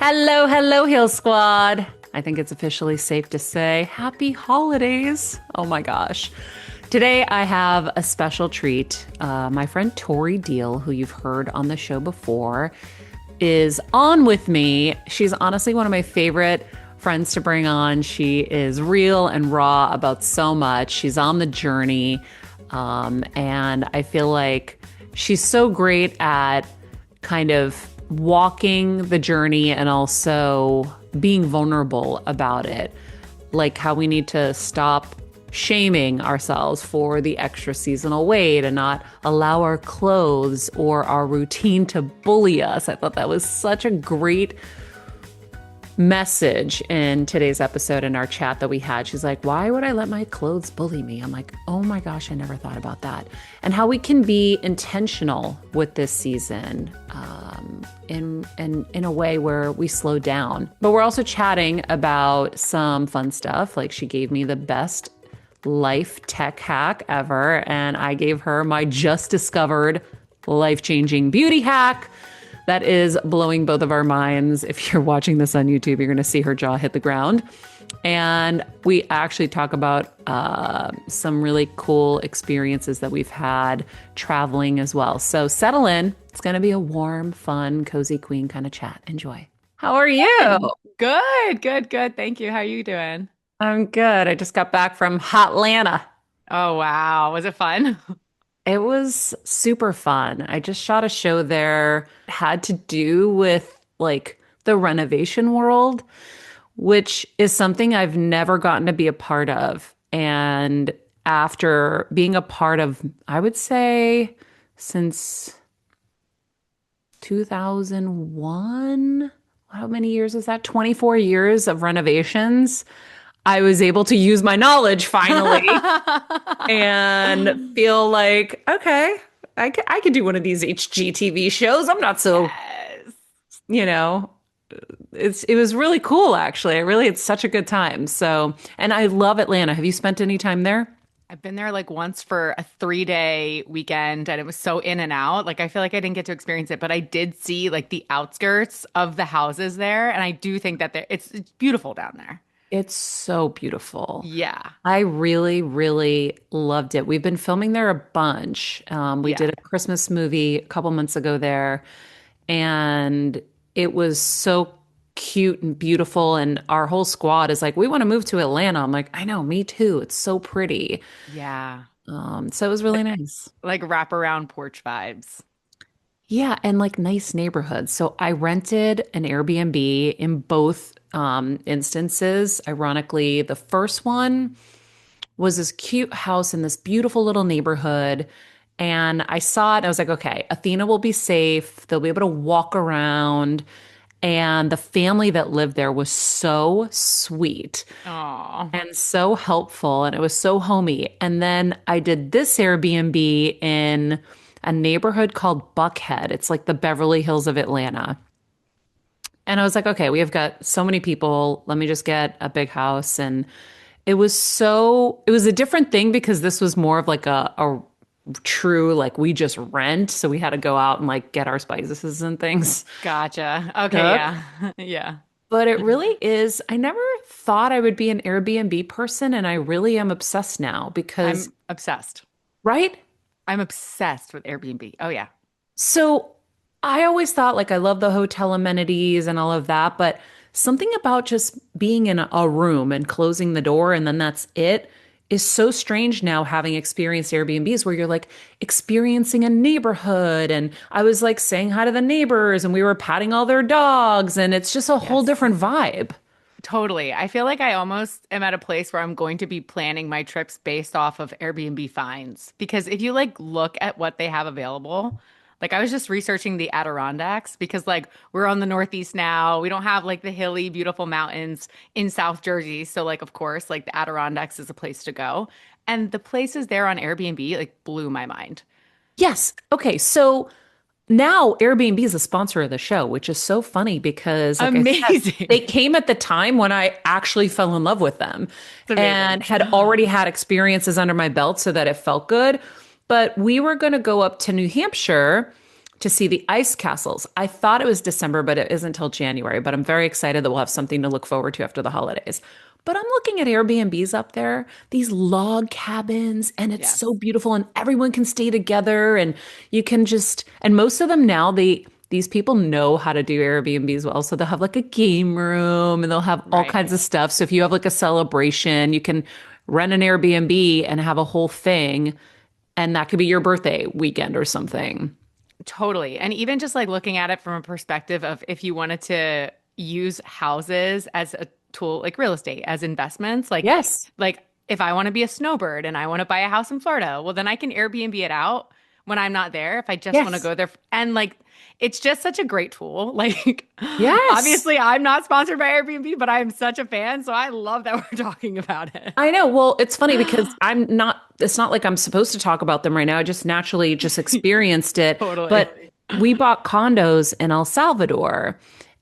Hello, hello, Heal Squad. I think it's officially safe to say happy holidays. Oh my gosh. Today I have a special treat. My friend Tori Deal, who you've heard on the show before, is on with me. She's honestly one of my favorite friends to bring on. She is real and raw about so much. She's on the journey. And I feel like she's so great at kind of walking the journey and also being vulnerable about it. Like how we need to stop shaming ourselves for the extra seasonal weight and not allow our clothes or our routine to bully us. I thought that was such a great message in today's episode in our chat that we had. She's like, why would I let my clothes bully me? I'm like, oh my gosh, I never thought about that. And how we can be intentional with this season in a way where we slow down. But we're also chatting about some fun stuff. Like she gave me the best life tech hack ever, and I gave her my just discovered life-changing beauty hack that is blowing both of our minds. If you're watching this on YouTube, you're going to see her jaw hit the ground. And we actually talk about some really cool experiences that we've had traveling as well. So settle in. It's going to be a warm, fun, cozy queen kind of chat. Enjoy. How are you? Good. Thank you. How are you doing? I'm good. I just got back from Hotlanta. Oh, wow. Was it fun? It was super fun. I just shot a show there. It had to do with like the renovation world, which is something I've never gotten to be a part of. And after being a part of, I would say, since 2001, how many years is that? 24 years of renovations. I was able to use my knowledge finally and feel like, okay, I could do one of these HGTV shows. I'm not so, Yes. you know, it was really cool actually. I really had such a good time. So, and I love Atlanta. Have you spent any time there? I've been there like once for a 3-day weekend and it was so in and out. Like I feel like I didn't get to experience it, but I did see like the outskirts of the houses there. And I do think that it's beautiful down there. It's so beautiful. Yeah. I really, really loved it. We've been filming there a bunch. We Yeah. did a Christmas movie a couple months ago there, and it was so cute and beautiful. And our whole squad is like, we want to move to Atlanta. I'm like, I know, me too. It's so pretty. Yeah. So it was really nice. Like wraparound porch vibes. Yeah, and like nice neighborhoods. So I rented an Airbnb in both instances. Ironically, the first one was this cute house in this beautiful little neighborhood. And I saw it and I was like, okay, Athena will be safe. They'll be able to walk around. And the family that lived there was so sweet Oh. and so helpful. And it was so homey. And then I did this Airbnb in a neighborhood called Buckhead. It's like the Beverly Hills of Atlanta. And I was like, okay, we have got so many people. Let me just get a big house. And it was a different thing because this was more of like a true, like we just rent. So we had to go out and like get our spices and things. Gotcha. Okay, Cook. yeah. Yeah. But it really is, I never thought I would be an Airbnb person. And I really am obsessed now because, I'm obsessed. right? I'm obsessed with Airbnb. Oh yeah. So I always thought like I love the hotel amenities and all of that, but something about just being in a room and closing the door and then that's it is so strange now having experienced Airbnbs where you're like experiencing a neighborhood and I was like saying hi to the neighbors and we were patting all their dogs and it's just a whole Yes. different vibe. Totally. I feel like I almost am at a place where I'm going to be planning my trips based off of Airbnb finds. Because if you like look at what they have available, like I was just researching the Adirondacks because like we're on the Northeast now. We don't have like the hilly, beautiful mountains in South Jersey. So like of course, like the Adirondacks is a place to go. And the places there on Airbnb like blew my mind. Yes. Okay. So now Airbnb is a sponsor of the show, which is so funny because, like I said, they Amazing. came at the time when I actually fell in love with them It's amazing. and had already had experiences under my belt so that it felt good. But we were going to go up to New Hampshire to see the ice castles. I thought it was December, but it isn't until January. But I'm very excited that we'll have something to look forward to after the holidays. But I'm looking at Airbnbs up there, these log cabins, and it's so Yes. beautiful, and everyone can stay together, and you can just, and most of them now, these people know how to do Airbnbs well. So they'll have like a game room and they'll have all Right. kinds of stuff. So if you have like a celebration, you can rent an Airbnb and have a whole thing, and that could be your birthday weekend or something. Totally. And even just like looking at it from a perspective of if you wanted to use houses as a tool, like real estate, as investments, Yes. like if I want to be a snowbird and I want to buy a house in Florida, well, then I can Airbnb it out when I'm not there if I just want to Yes. go there. And like, it's just such a great tool. Like, Yes. obviously, I'm not sponsored by Airbnb, but I am such a fan. So I love that we're talking about it. I know. Well, it's funny because it's not like I'm supposed to talk about them right now. I just naturally just experienced it. Totally. But we bought condos in El Salvador,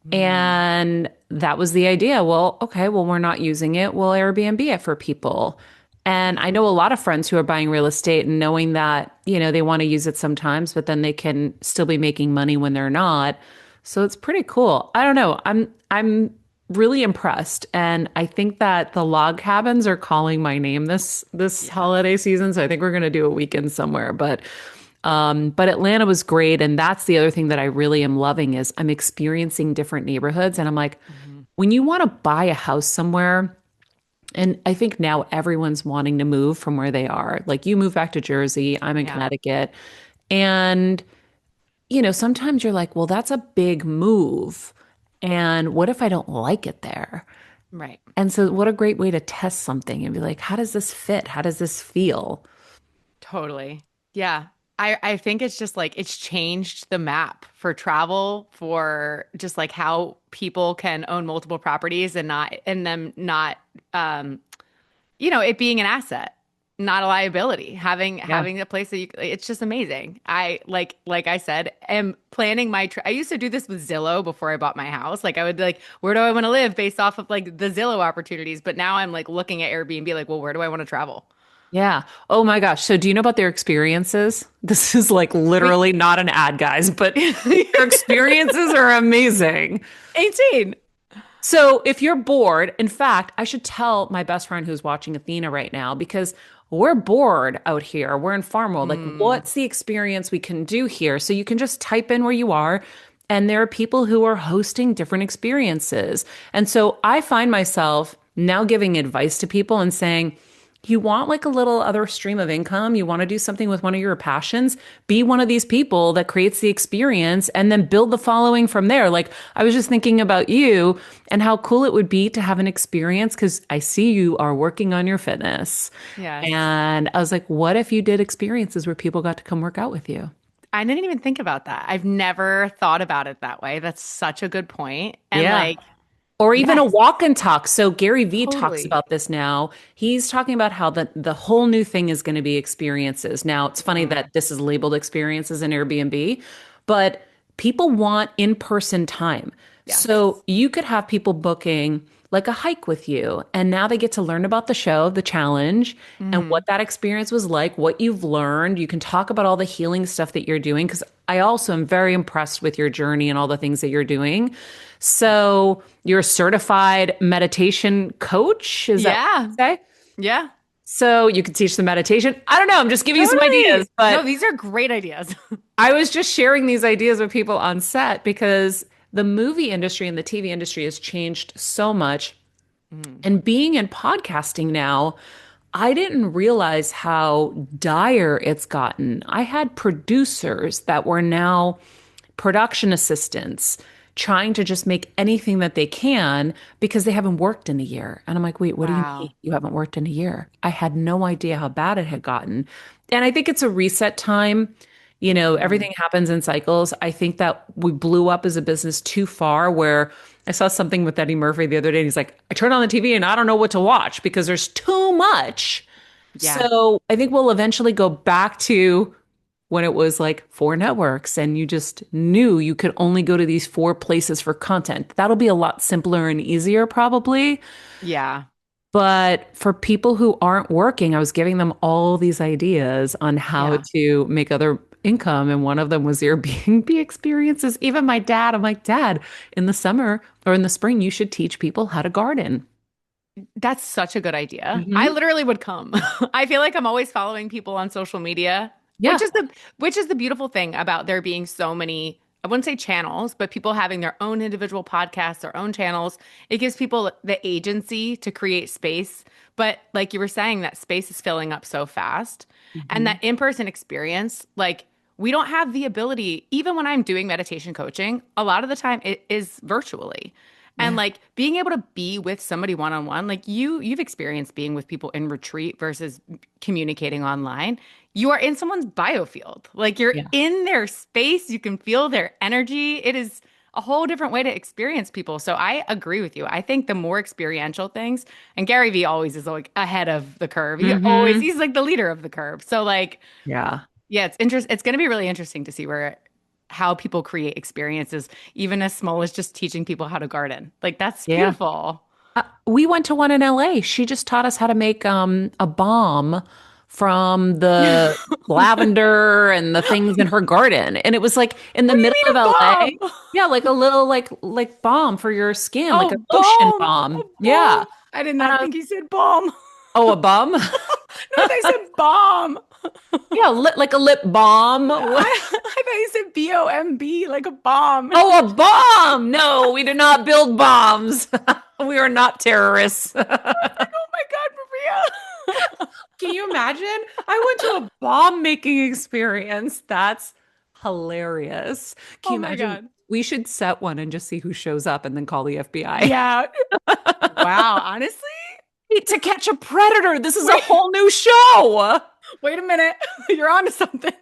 Mm, and that was the idea. Well, okay, well, we're not using it. We'll Airbnb it for people. And I know a lot of friends who are buying real estate and knowing that, they want to use it sometimes, but then they can still be making money when they're not. So it's pretty cool. I don't know. I'm really impressed. And I think that the log cabins are calling my name this yeah. holiday season. So I think we're gonna do a weekend somewhere. But Atlanta was great. And that's the other thing that I really am loving is I'm experiencing different neighborhoods. And I'm like, Mhm. when you want to buy a house somewhere, and I think now everyone's wanting to move from where they are. Like you move back to Jersey, I'm in Yeah. Connecticut. And sometimes you're like, well, that's a big move. And what if I don't like it there? Right. And so, what a great way to test something and be like, how does this fit? How does this feel? Totally. Yeah. I think it's just like it's changed the map for travel, for just like how people can own multiple properties and not and them not um it being an asset, not a liability. Yeah. Having a place that it's just amazing. I like I said, am planning my trip. I used to do this with Zillow before I bought my house. Like I would be like, where do I want to live based off of like the Zillow opportunities? But now I'm like looking at Airbnb like, well, where do I want to travel? Yeah. Oh my gosh. So, do you know about their experiences? This is like We literally not an ad, guys, but their experiences are amazing. 18. So if you're bored, in fact, I should tell my best friend who's watching Athena right now because we're bored out here. We're in farm world. Like, Mm, what's the experience we can do here? So you can just type in where you are, and there are people who are hosting different experiences. And so I find myself now giving advice to people and saying, you want like a little other stream of income, you want to do something with one of your passions, be one of these people that creates the experience and then build the following from there. Like I was just thinking about you and how cool it would be to have an experience because I see you are working on your fitness. yes. And I was like, what if you did experiences where people got to come work out with you? I didn't even think about that. I've never thought about it that way. That's such a good point. And Yeah. like, Or even a yes, walk and talk. So Gary Vee talks totally. about this now. He's talking about how the whole new thing is going to be experiences. Now, it's funny Mm, that this is labeled experiences in Airbnb, but people want in-person time. yes. So you could have people booking like a hike with you, and now they get to learn about the show, the challenge, and Hmm. what that experience was like, what you've learned. You can talk about all the healing stuff that you're doing because I also am very impressed with your journey and all the things that you're doing. So you're a certified meditation coach. Is that what Yeah. you say? Yeah. So you could teach the meditation. I don't know. I'm just giving you some ideas, Totally. No, but these are great ideas. I was just sharing these ideas with people on set because the movie industry and the TV industry has changed so much. Mm, And being in podcasting now, I didn't realize how dire it's gotten. I had producers that were now production assistants trying to just make anything that they can because they haven't worked in a year. And I'm like, wait, what do you mean wow. you haven't worked in a year? I had no idea how bad it had gotten. And I think it's a reset time. Mm, Everything happens in cycles. I think that we blew up as a business too far where I saw something with Eddie Murphy the other day and he's like, I turn on the TV and I don't know what to watch because there's too much. yeah. So I think we'll eventually go back to when it was like four networks and you just knew you could only go to these four places for content. That'll be a lot simpler and easier, probably. Yeah. But for people who aren't working, I was giving them all these ideas on how Yeah. to make other income, and one of them was Airbnb experiences. Even my dad, I'm like, Dad, in the summer or in the spring, you should teach people how to garden. That's such a good idea. I Hmm. literally would come. I feel like I'm always following people on social media, Yeah, which is the beautiful thing about there being so many, I wouldn't say channels, but people having their own individual podcasts, their own channels. It gives people the agency to create space. But like you were saying, that space is filling up so fast. And hmm, that in-person experience, like we don't have the ability, even when I'm doing meditation coaching, a lot of the time it is virtually. And yeah, like being able to be with somebody one on one, like you've experienced being with people in retreat versus communicating online. You are in someone's biofield. Like you're yeah, in their space, you can feel their energy. It is a whole different way to experience people. So I agree with you. I think the more experiential things, and Gary Vee always is like ahead of the curve. hmm, He's like the leader of the curve. So like yeah, yeah, it's going to be really interesting to see where how people create experiences, even as small as just teaching people how to garden. Like that's yeah. beautiful. We went to one in LA. She just taught us how to make a balm from the lavender and the things in her garden. And it was like in the What do you middle of mean a LA. bomb? Yeah, like a little like balm for your skin, like a Oh, lotion balm. balm. A Yeah. balm. I did And not I was, think you said balm. oh, a balm? No, they said bomb. Yeah, like a lip balm. I thought you said BOMB, like a bomb. Oh, a bomb. No, we did not build bombs. We are not terrorists. Oh my God, Maria. Can you imagine? I went to a bomb making experience. That's hilarious. Can Oh you my imagine? God. We should set one and just see who shows up and then call the FBI. Yeah. Wow. Honestly, To catch a predator. This is a wait, whole new show. wait a minute. You're onto something.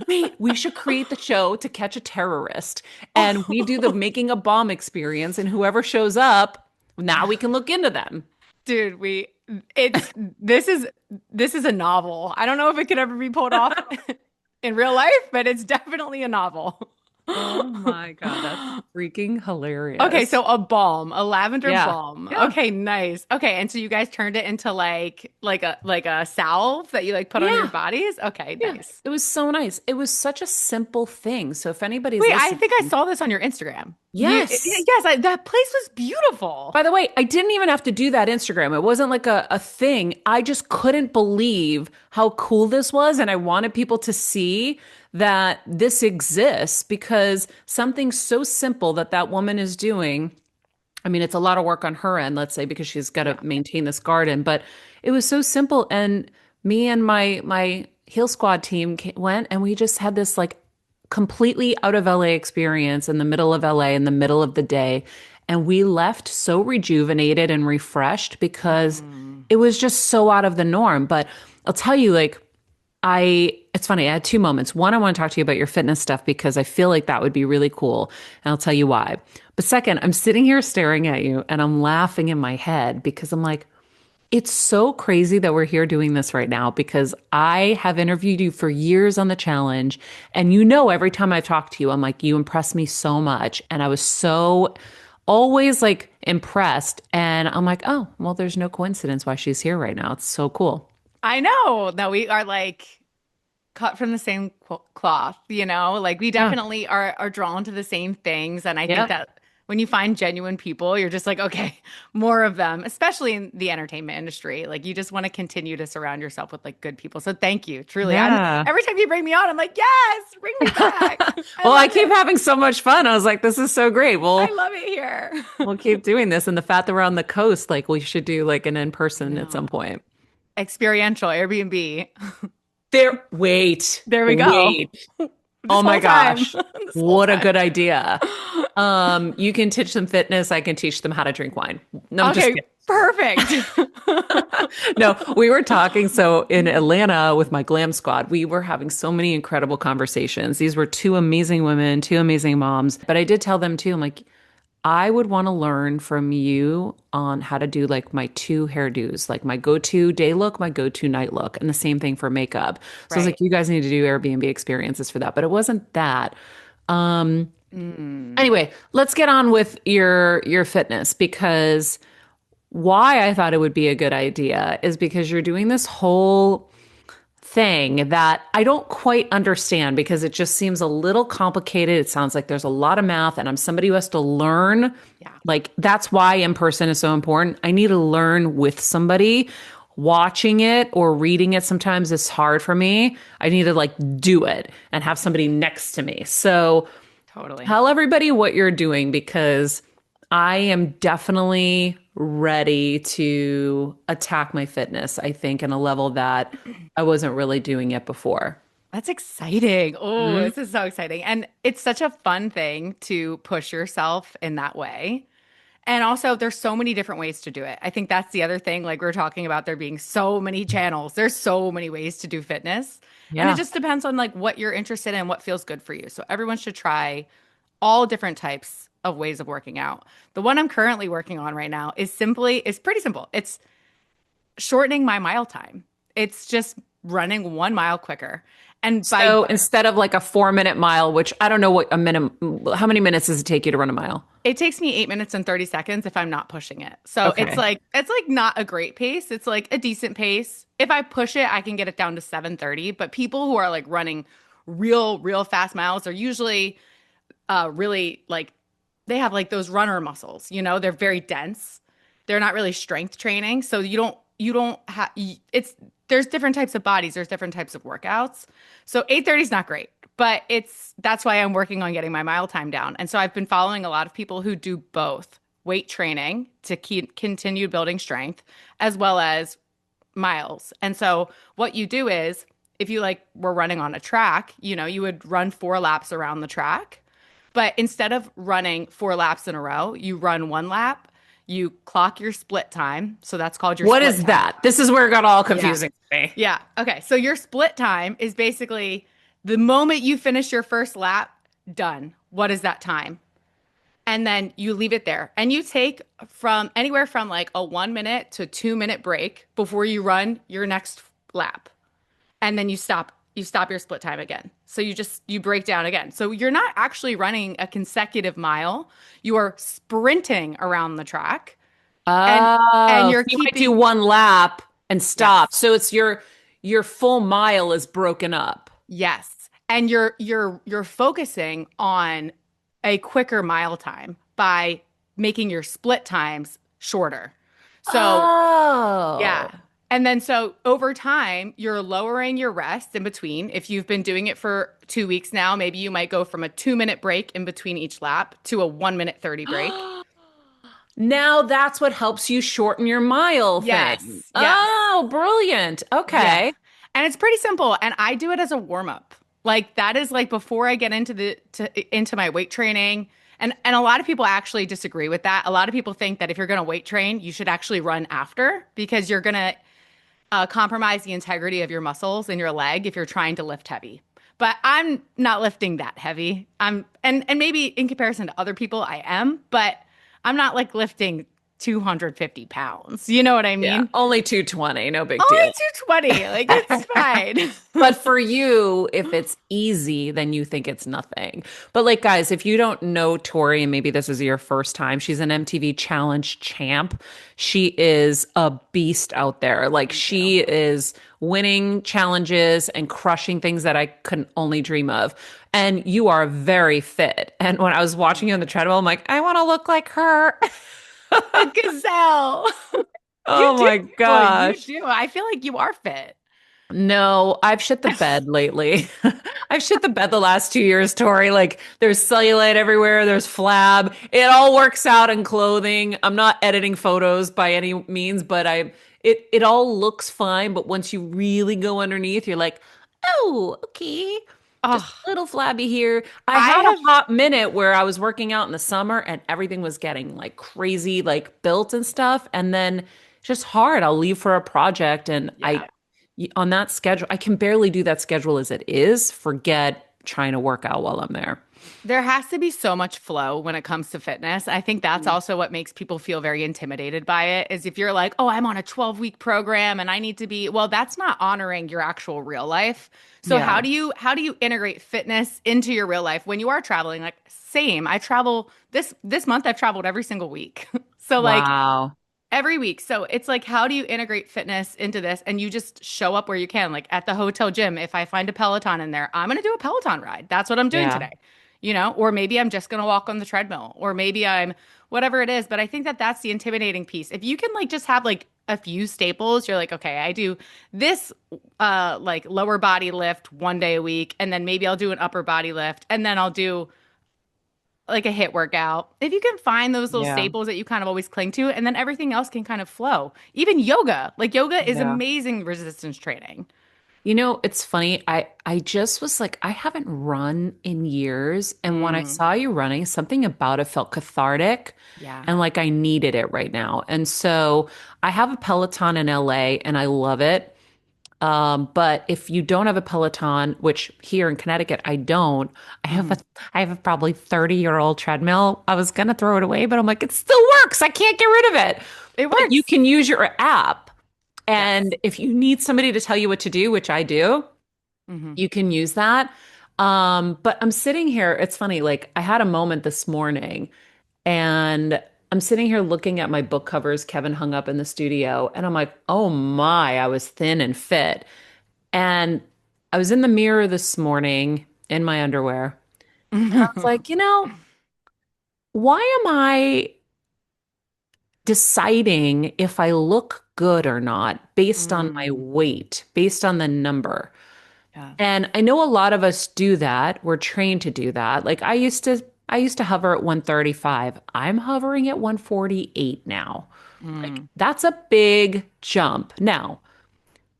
Wait, we should create the show to catch a terrorist. And we do the making a bomb experience, and whoever shows up, now we can look into them. Dude, we it's this is a novel. I don't know if it could ever be pulled off in real life, but it's definitely a novel. Oh my God, that's freaking Okay, hilarious. so a balm, a lavender Yeah. balm. Yeah. Okay, nice. Okay, and so you guys turned it into like a salve that you like put on your Yeah. bodies? Okay, Yeah, nice. it was so nice. It was such a simple thing. So if anybody's Wait, I listening, think I saw this on your Instagram. yes. That place was beautiful. By the way, I didn't even have to do that Instagram. It wasn't like a thing. I just couldn't believe how cool this was. And I wanted people to see that this exists because something so simple that that woman is doing. I mean, it's a lot of work on her end, let's say, because she's got to Yeah. maintain this garden, but it was so simple. And me and my Heal Squad team went and we just had this like completely out of LA experience in the middle of LA in the middle of the day. And we left so rejuvenated and refreshed because Mm, it was just so out of the norm. But I'll tell you, like, it's funny, I had two moments. One, I want to talk to you about your fitness stuff because I feel like that would be really cool. And I'll tell you why. But second, I'm sitting here staring at you and I'm laughing in my head because I'm like, it's so crazy that we're here doing this right now because I have interviewed you for years on the challenge. And you know, every time I talk to you, I'm like, you impress me so much. And I was so always like impressed. And I'm like, oh, well, there's no coincidence why she's here right now. It's so cool. I know that we are like cut from the same cloth, you know? Like we Yeah. definitely are drawn to the same things. And I think Yeah. that when you find genuine people, you're just like, okay, more of them, especially in the entertainment industry. Like you just want to continue to surround yourself with like good people. So thank you. Truly. I'm Yeah. every time you bring me on, I'm like, yes, bring me back. I Well, I love keep it. having so much fun. I was like, this is so great. I love it here. We'll keep doing this. And the fact that we're on the coast, like we should do like an I in-person at some know. point. Experiential Airbnb. There we go. Wait. This Oh my whole time. gosh. This whole What a time. good idea. You can teach them fitness. I can teach them how to drink wine. No, I'm just Okay, kidding. perfect. No, we were talking. So in Atlanta with my glam squad, we were having so many incredible conversations. These were two amazing women, two amazing moms. But I did tell them too, I'm like, I would want to learn from you on how to do like my two hairdos, like my go-to day look, my go-to night look, and the same thing for makeup. So I was Right. like, you guys need to do Airbnb experiences for that. But it wasn't that. Um, Mm. anyway, let's get on with your fitness because why I thought it would be a good idea is because you're doing this whole thing that I don't quite understand because it just seems a little complicated. It sounds like there's a lot of math, and I'm somebody who has to learn. Yeah. Like, that's why in person is so important. I need to learn with somebody. Watching it or reading it sometimes is hard for me. I need to like do it and have somebody next to me. So Totally. tell everybody what you're doing because I am definitely ready to attack my fitness, I think, in a level that I wasn't really doing it before. That's exciting. Oh, Mhm. this is so exciting. And it's such a fun thing to push yourself in that way. And also, there's so many different ways to do it. I think that's the other thing. Like we're talking about there being so many channels. There's so many ways to do fitness. And it Yeah. just depends on like what you're interested in, what feels good for you. So everyone should try all different types of ways of working out. The one I'm currently working on right now is pretty simple. It's shortening my mile time. It's just running 1 mile quicker. And by So instead of like a 4 minute mile, which I don't know what a minimum, how many minutes does it take you to run a mile? It takes me 8 minutes and 30 seconds if I'm not pushing it. So Okay. it's like not a great pace. It's like a decent pace. If I push it, I can get it down to 7:30. But people who are like running real fast miles are usually really like they have like those runner muscles, you know, they're very dense. They're not really strength training. So you don't have it's there's different types of bodies, there's different types of workouts. So 8:30 is not great, but that's why I'm working on getting my mile time down. And so I've been following a lot of people who do both weight training to continue building strength as well as miles. And so what you do is if you like were running on a track, you know, you would run 4 laps around the track. But instead of running 4 laps in a row, you run 1 lap, you clock your split time. So that's called your What split is time. that? This is where it got all Yeah. confusing for me. Yeah. Okay. So your split time is basically the moment you finish your first lap, done. What is that time? And then you leave it there. And you take from anywhere from like a 1 minute to 2 minute break before you run your next lap. And then you stop your split time again. So you break down again. So you're not actually running a consecutive mile. You are sprinting around the track and Oh, so you're you might do keeping one lap and stop. yes. So it's your full mile is broken up. Yes. And you're focusing on a quicker mile time by making your split times shorter. So, yeah. Oh. And then so over time, you're lowering your rest in between. If you've been doing it for 2 weeks now, maybe you might go from a 2 minute break in between each lap to a 1 minute 30 break. Now that's what helps you shorten your mile thing. Yes. Yes. Oh, brilliant. Yeah. Okay. And it's pretty simple. And I do it as a warm up. Like that is like before I get into into my weight training. And a lot of people actually disagree with that. A lot of people think that if you're going to weight train, you should actually run after because you're going to compromise the integrity of your muscles in your leg if you're trying to lift heavy. But I'm not lifting that heavy. And maybe in comparison to other people, I am, but I'm not like lifting 250 pounds. You know what I Yeah. mean? Only 220, no big Only deal. 220. Like it's fine. But for you, if it's easy, then you think it's nothing. But like, guys, if you don't know Tori, and maybe this is your first time, she's an MTV Challenge champ. She is a beast out there. Like, Thank you. she is winning challenges and crushing things that I couldn't only dream of. And you are very fit. And when I was watching you on the treadmill, I'm like, I want to look like her. A gazelle. You Oh do. my Well, you gosh. do. I feel like you are fit. No, I've shit the bed lately. I've shit the bed the last 2 years, Tori. Like there's cellulite everywhere, there's flab. It all works out in clothing. I'm not editing photos by any means, but it all looks fine. But once you really go underneath, you're like, oh, okay. Just Oh, a little flabby here. I I had a have. hot minute where I was working out in the summer and everything was getting like crazy, like built and stuff. And then it's just hard. I'll leave for a project and Yeah. on that schedule, I can barely do that schedule as it is. Forget trying to work out while I'm there. There has to be so much flow when it comes to fitness. I think that's also what makes people feel very intimidated by it is if you're like, "Oh, I'm on a 12-week program and I need to be," well, that's not honoring your actual real life. So Yeah. how do you integrate fitness into your real life when you are traveling? Like same, I travel this month I've traveled every single week. So like Wow. Every week. So it's like, how do you integrate fitness into this? And you just show up where you can. Like at the hotel gym, if I find a Peloton in there, I'm going to do a Peloton ride. That's what I'm doing Yeah. today. Or maybe I'm just going to walk on the treadmill, or maybe I'm whatever it is. But I think that that's the intimidating piece. If you can like just have like a few staples, you're like, okay, I do this like lower body lift 1 day a week, and then maybe I'll do an upper body lift, and then I'll do like a hit workout. If you can find those little Yeah. staples that you kind of always cling to, and then everything else can kind of flow. Even yoga, like yoga is Yeah. amazing resistance training. It's funny. I just was like, I haven't run in years. And when I Mm, saw you running, something about it felt cathartic yeah. and like I needed it right now. And so I have a Peloton in LA and I love it. But if you don't have a Peloton, which here in Connecticut I don't, I have a Mhm. I have a probably 30-year-old treadmill. I was gonna throw it away, but I'm like, it still works. I can't get rid of it. It But you works. can use your app. Yes. And if you need somebody to tell you what to do, which I do, Hmm. you can use that. But I'm sitting here, it's funny, like I had a moment this morning and I'm sitting here looking at my book covers Kevin hung up in the studio, and I'm like, oh my, I was thin and fit. And I was in the mirror this morning in my underwear. And I was like, why am I deciding if I look good or not based on my Mm, weight, based on the number? yeah. And I know a lot of us do that. We're trained to do that. Like I used to hover at 135. I'm hovering at 148 now. Like Mm, that's a big jump. Now,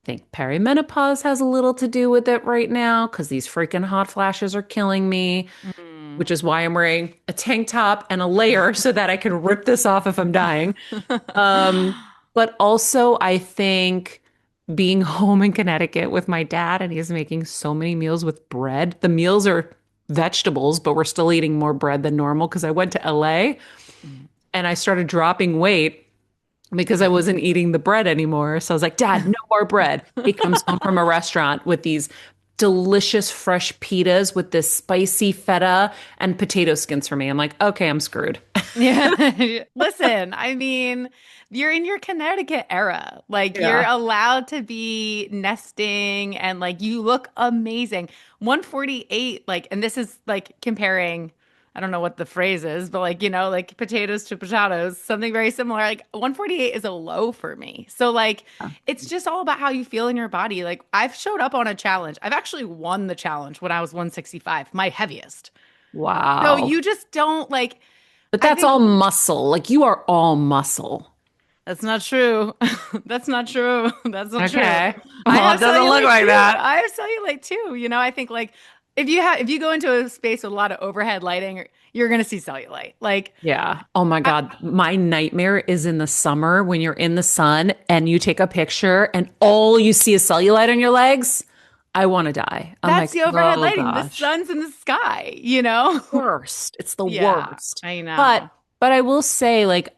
I think perimenopause has a little to do with it right now because these freaking hot flashes are killing me, mm. which is why I'm wearing a tank top and a layer so that I can rip this off if I'm dying. Um, but also I think being home in Connecticut with my dad and he's making so many meals with bread. The meals are vegetables, but we're still eating more bread than normal because I went to LA Mm. and I started dropping weight because I wasn't eating the bread anymore. So I was like, Dad, no more bread. He comes home from a restaurant with these delicious fresh pitas with this spicy feta and potato skins for me. I'm like, okay, I'm screwed. Yeah. Listen, I mean, you're in your Connecticut era. Like you're Yeah. allowed to be nesting and like you look amazing. 148, like, and this is like comparing, I don't know what the phrase is, but like, like potatoes to potatoes, something very similar. Like 148 is a low for me. So like it's just all about how you feel in your body. Like I've showed up on a challenge. I've actually won the challenge when I was 165, my heaviest. So Wow. you just don't like But I that's think all muscle. Like you are all muscle. that's not true. That's not true. That's not true. Okay. I Well, have it doesn't look cellulite like too. that. I have cellulite too. I think like if you go into a space with a lot of overhead lighting, you're gonna see cellulite. Like Yeah. Oh my I, God. My nightmare is in the summer when you're in the sun and you take a picture and all you see is cellulite on your legs. I want to die. I'm that's like, the overhead oh lighting. The gosh. sun's in the sky. Worst. It's the Yeah, worst. I But know. but I will say, like,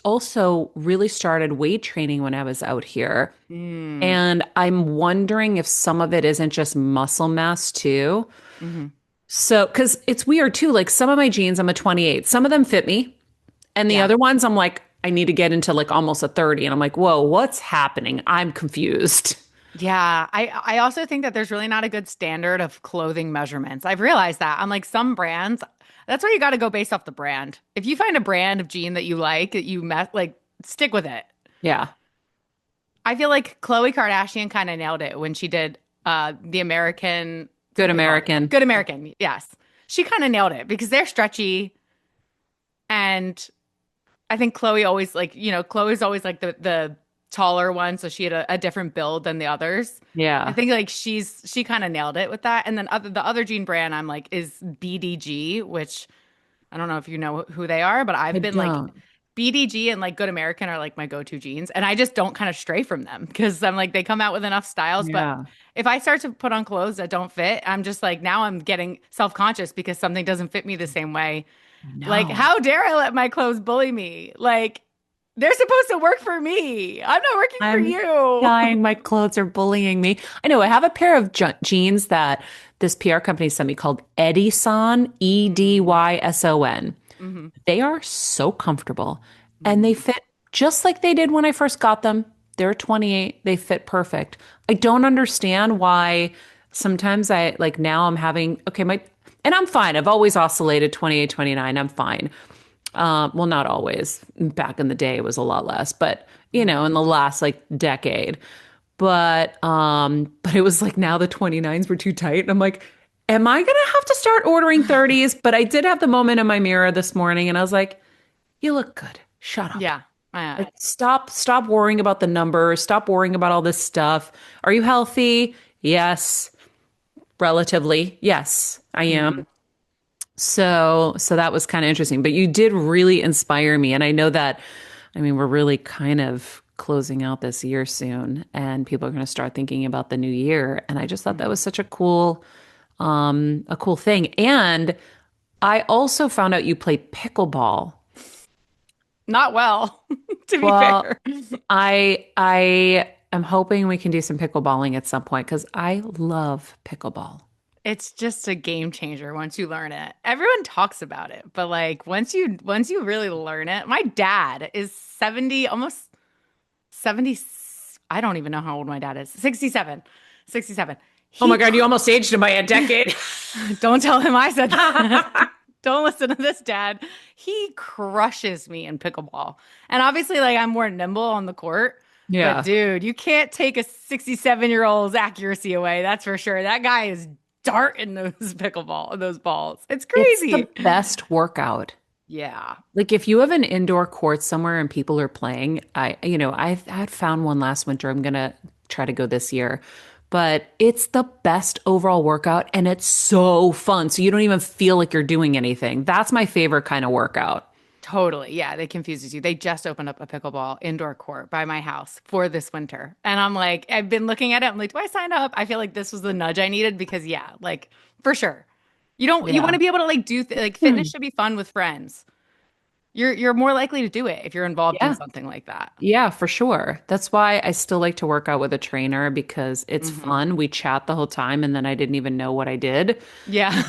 also really started weight training when I was out here. Mm, And I'm wondering if some of it isn't just muscle mass too. hmm. So, because it's weird too. Like some of my jeans, I'm a 28. Some of them fit me. And the Yeah. other ones, I'm like, I need to get into like almost a 30. And I'm like, whoa, what's happening? I'm confused. Yeah, I also think that there's really not a good standard of clothing measurements. I've realized that. I'm like some brands, that's where you got to go based off the brand. If you find a brand of jean that you like, that you like stick with it. Yeah. I feel like Khloe Kardashian kind of nailed it when she did the American, Good what do they call it? American. Good American. Yes. She kind of nailed it because they're stretchy, and I think Chloe always like, Chloe's always like the taller one, so she had a different build than the others. I Yeah. think like she kind of nailed it with that. And then the other jean brand I'm like is BDG, which I don't know if you know who they are, but I I've been like don't. BDG and like Good American are like my go-to jeans, and I just don't kind of stray from them because I'm like they come out with enough styles, but Yeah. if I start to put on clothes that don't fit, I'm just like now I'm getting self-conscious because something doesn't fit me the same way. Like, No. how dare I let my clothes bully me? Like, they're supposed to work for me. I'm not working for I'm you. dying. My clothes are bullying me. I know. I have a pair of jeans that this PR company sent me called Edison, Mm, Edyson. mhm, They are so comfortable and they mm. fit just like they did when I first got them. They're 28. They fit perfect. I don't understand why sometimes I like now I'm having, okay, and I'm fine. I've always oscillated 28, 29. I'm fine. Well, not always. Back in the day, it was a lot less, but in the last like decade. But it was like now the 29s were too tight. And I'm like, am I gonna have to start ordering 30s? But I did have the moment in my mirror this morning and I was like, you look good. Shut up. Yeah. Like stop worrying about the numbers. Stop worrying about all this stuff. Are you healthy? Yes. Relatively. Yes, I am. Mhm. So that was kind of interesting, but you did really inspire me. And I know that, I mean, we're really kind of closing out this year soon and people are going to start thinking about the new year. And I just thought that was such a cool thing. And I also found out you play pickleball. Not well, to be Well, fair. I am hoping we can do some pickleballing at some point because I love pickleball. It's just a game changer once you learn it. Everyone talks about it, but like once you really learn it, my dad is 70, almost 70. I don't even know how old my dad is. 67. 67. Oh He my God, you almost aged him by a decade. don't tell him I said that. Don't listen to this, dad. He crushes me in pickleball. And obviously, like I'm more nimble on the court. But Yeah. dude, you can't take a 67-year-old's accuracy away. That's for sure. That guy is darting those balls. It's It's the crazy. best workout. Yeah. Like if you have an indoor court somewhere and people are playing, I had found one last winter. I'm gonna try to go this year. But it's the best overall workout and it's so fun. So you don't even feel like you're doing anything. That's my favorite kind of workout. Totally. Yeah, they confuses you. They just opened up a pickleball indoor court by my house for this winter. And I'm like, I've been looking at it. I'm like, do I sign up? I feel like this was the nudge I needed because yeah, like for sure. You want Yeah. to be able to like like fitness Hmm. should be fun with friends. You're more likely to do it if you're involved in Yeah. something like that. Yeah, for sure. That's why I still like to work out with a trainer because it's Hmm. fun. We chat the whole time and then I didn't even know what I did. Yeah.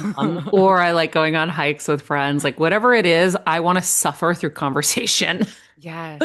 Or I like going on hikes with friends. Like whatever it is, I want to suffer through conversation. Yes.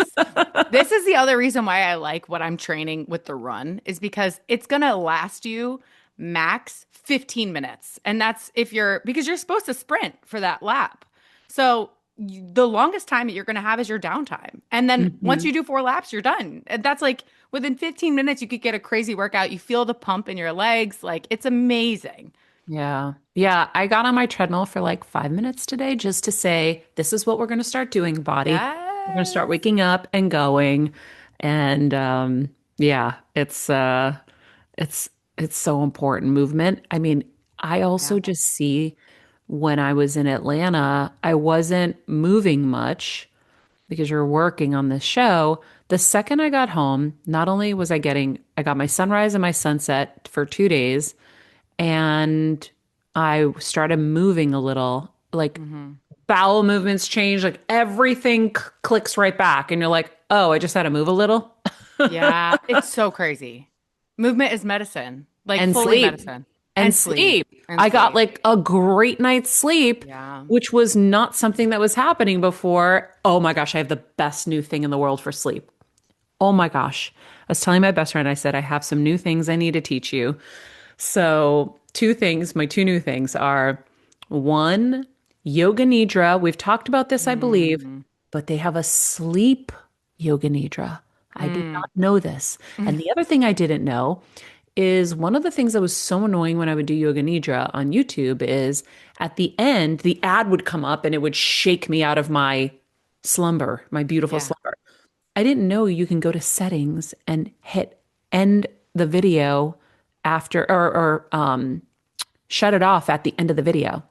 This is the other reason why I like what I'm training with the run is because it's going to last you max 15 minutes. And that's because you're supposed to sprint for that lap. So the longest time that you're going to have is your downtime. And then once Mhm. you do 4 laps, you're done. And that's like within 15 minutes, you could get a crazy workout. You feel the pump in your legs. Like it's amazing. Yeah. Yeah. I got on my treadmill for like 5 minutes today just to say, this is what we're going to start doing, body. We're going to start Yes. waking up and going. And yeah, it's it's so important. Movement. I mean, I Yeah. also just see when I was in Atlanta, I wasn't moving much because you're working on this show. The second I got home, not only was I got my sunrise and my sunset for 2 days, and I started moving a little, like Hmm. bowel movements change, like everything clicks right back. And you're like, oh, I just had to move a little Yeah. It's so crazy. Movement is medicine, like and fully sleep medicine and and sleep sleep. and I got sleep. like a great night's sleep, Yeah. which was not something that was happening before. Oh my gosh, I have the best new thing in the world for sleep. Oh my gosh. I was telling my best friend, I said, I have some new things I need to teach you. So, my two new things are one, yoga nidra. We've talked about this, I believe, Mm. but they have a sleep yoga nidra. I did Mm. not know this. And the other thing I didn't know is one of the things that was so annoying when I would do yoga nidra on YouTube is at the end, the ad would come up and it would shake me out of my slumber, my beautiful Yeah. slumber. I didn't know you can go to settings and hit end the video after or shut it off at the end of the video.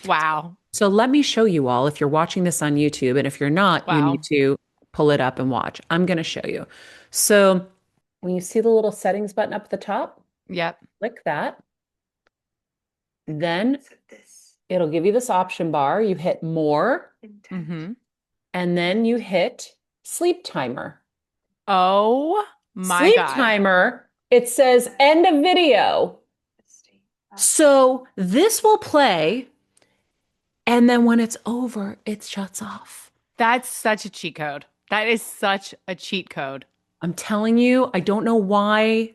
Wow. So let me show you all if you're watching this on YouTube, and if you're not, you need Wow. to pull it up and watch. I'm going to show you. So when you see the little settings button up at the top, Yep. click that. Then it'll give you this option bar. You hit more, Hmm. and then you hit sleep timer. Oh my Sleep God. timer, it says end of video. So this will play, and then when it's over, it shuts off. That's such a cheat code. That is such a cheat code. I'm telling you, I don't know why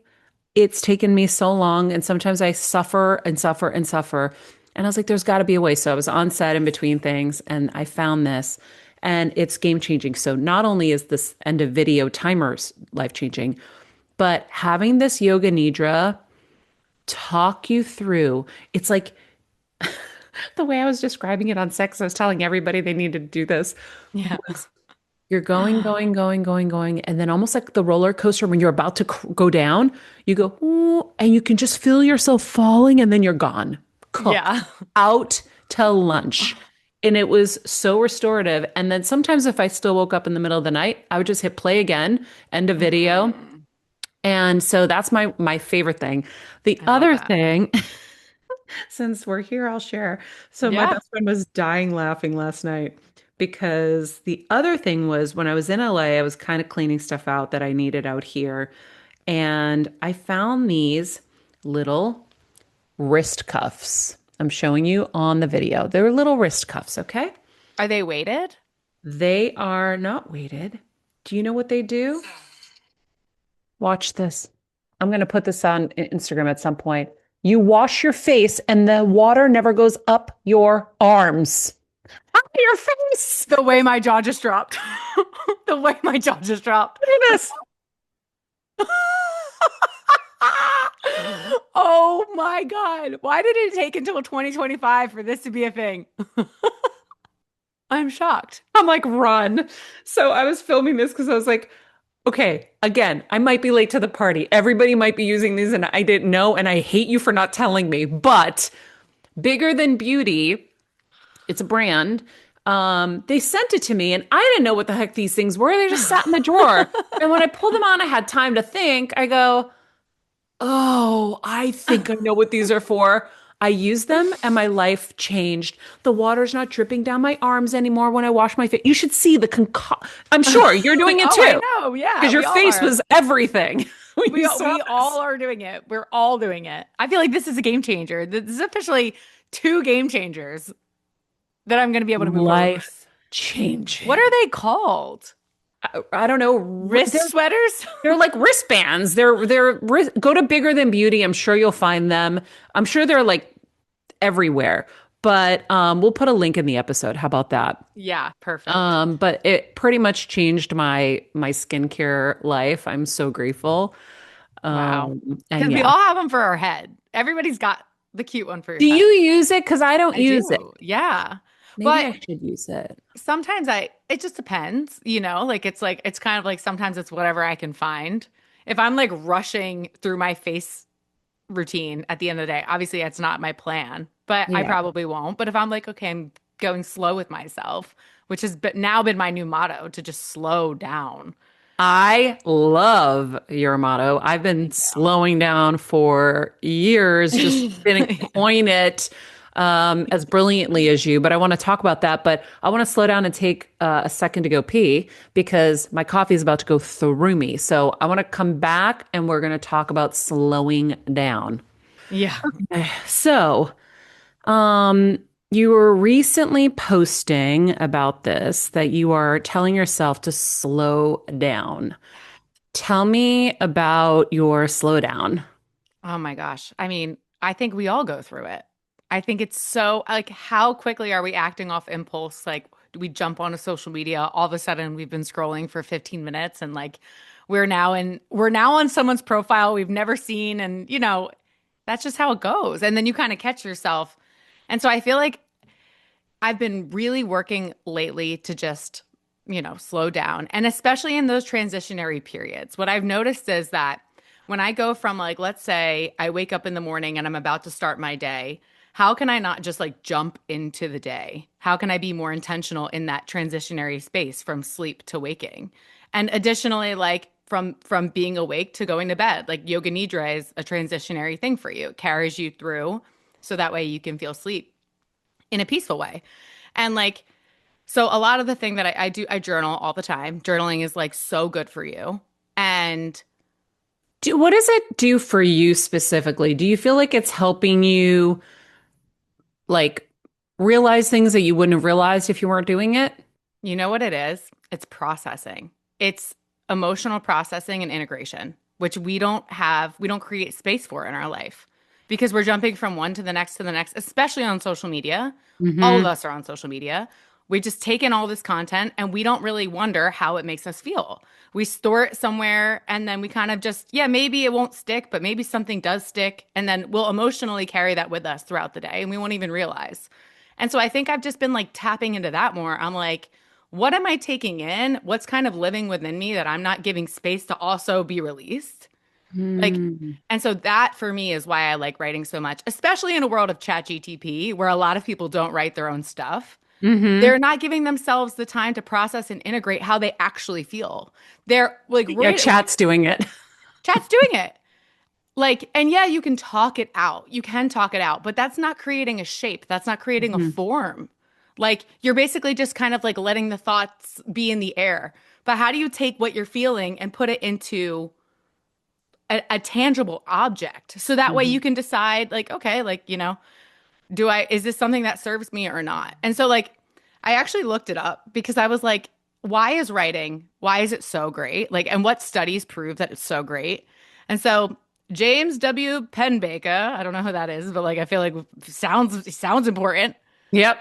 it's taken me so long. And sometimes I suffer and suffer and suffer. And I was like, there's got to be a way. So I was on set in between things and I found this and it's game changing. So not only is this end of video timers life changing, but having this yoga nidra talk you through, it's like the way I was describing it on sex, I was telling everybody they needed to do this. Yeah. You're going, going, going, going, going. And then almost like the roller coaster, when you're about to go down, you go, ooh, and you can just feel yourself falling and then you're gone, cooked, Yeah. out to lunch. And it was so restorative. And then sometimes if I still woke up in the middle of the night, I would just hit play again, end of video. Mhm. And so that's my favorite thing. The I love other that. thing, since we're here, I'll share. So my Yeah. best friend was dying laughing last night because the other thing was when I was in LA, I was kind of cleaning stuff out that I needed out here. And I found these little wrist cuffs. I'm showing you on the video. They're little wrist cuffs, okay? Are they weighted? They are not weighted. Do you know what they do? Watch this. I'm going to put this on Instagram at some point. You wash your face and the water never goes up your arms. Up your face. The way my jaw just dropped. The way my jaw just dropped. Look at this. Oh my God. Why did it take until 2025 for this to be a thing? I'm shocked. I'm like, run. So I was filming this because I was like, okay, again, I might be late to the party. Everybody might be using these and I didn't know. And I hate you for not telling me. But Bigger Than Beauty, it's a brand. They sent it to me and I didn't know what the heck these things were. They just sat in the drawer. And when I pulled them on, I had time to think. I go, oh, I think I know what these are for. I used them and my life changed. The water's not dripping down my arms anymore when I wash my face. You should see the I'm sure you're doing it Oh, I too know. Yeah, because your we all face are. was everything when you saw We this. all are doing it. We're all doing it. I feel like this is a game changer. This is officially two game changers that I'm going to be able to move forward with. Life What changing. are they called? I don't know. Wrist sweaters? They're like wristbands. Go to Bigger Than Beauty. I'm sure you'll find them. I'm sure they're like everywhere. But we'll put a link in the episode. How about that? Yeah, perfect. But it pretty much changed my skincare life. I'm so grateful. Wow. And Because we yeah. all have them for our head. Everybody's got the cute one for your Do head. you use it? Because I don't I use it. do. Yeah. Maybe But I should use it. sometimes it just depends, like it's kind of like sometimes it's whatever I can find. If I'm like rushing through my face routine at the end of the day, obviously that's not my plan, but I Yeah. probably won't. But if I'm like, okay, I'm going slow with myself, which has now been my new motto to just slow down. I love your motto. I've been Thank slowing down for years, just didn't you. coin it as brilliantly as you. But I want to talk about that. But I want to slow down and take a second to go pee because my coffee is about to go through me. So I want to come back and we're going to talk about slowing down. Yeah. So, um, you were recently posting about this that you are telling yourself to slow down. Tell me about your slowdown. Oh my gosh. I mean, I think we all go through it. I think it's so like how quickly are we acting off impulse? Like, do we jump on a social media? All of a sudden we've been scrolling for 15 minutes and like we're now on someone's profile we've never seen and that's just how it goes. And then you kind of catch yourself. And so I feel like I've been really working lately to just, slow down. And especially in those transitionary periods. What I've noticed is that when I go from like, let's say I wake up in the morning and I'm about to start my day, how can I not just like jump into the day? How can I be more intentional in that transitionary space from sleep to waking? And additionally, like from being awake to going to bed, like yoga nidra is a transitionary thing for you. It carries you through so that way you can feel sleep in a peaceful way. And like, so a lot of the thing that I do, I journal all the time. Journaling is like so good for you. And What does it do for you specifically? Do you feel like it's helping you like realize things that you wouldn't have realized if you weren't doing it? you know what it is? It's processing. It's emotional processing and integration, which we don't create space for in our life because we're jumping from one to the next, especially on social media. All of Hmm. us are on social media. We just take in all this content and we don't really wonder how it makes us feel. We store it somewhere and then we kind of just, yeah, maybe it won't stick, but maybe something does stick. And then we'll emotionally carry that with us throughout the day and we won't even realize. And so I think I've just been like tapping into that more. I'm like, what am I taking in? What's kind of living within me that I'm not giving space to also be released? Like, Hmm. and so that for me is why I like writing so much, especially in a world of chat GTP where a lot of people don't write their own stuff. Hmm. They're not giving themselves the time to process and integrate how they actually feel. They're like, Yeah, chat's doing it. chat's doing it. Like, and yeah, you can talk it out. You can talk it out, but that's not creating a shape. That's not creating a Mhm. form. Like, you're basically just kind of like letting the thoughts be in the air. But how do you take what you're feeling and put it into a tangible object? So that way you Mhm. can decide, like, okay, like, is this something that serves me or not? And so, like, I actually looked it up because I was like, why is it so great? Like, and what studies prove that it's so great? And so, James W. Penbaker, I don't know who that is, but like, I feel like sounds important. Yep.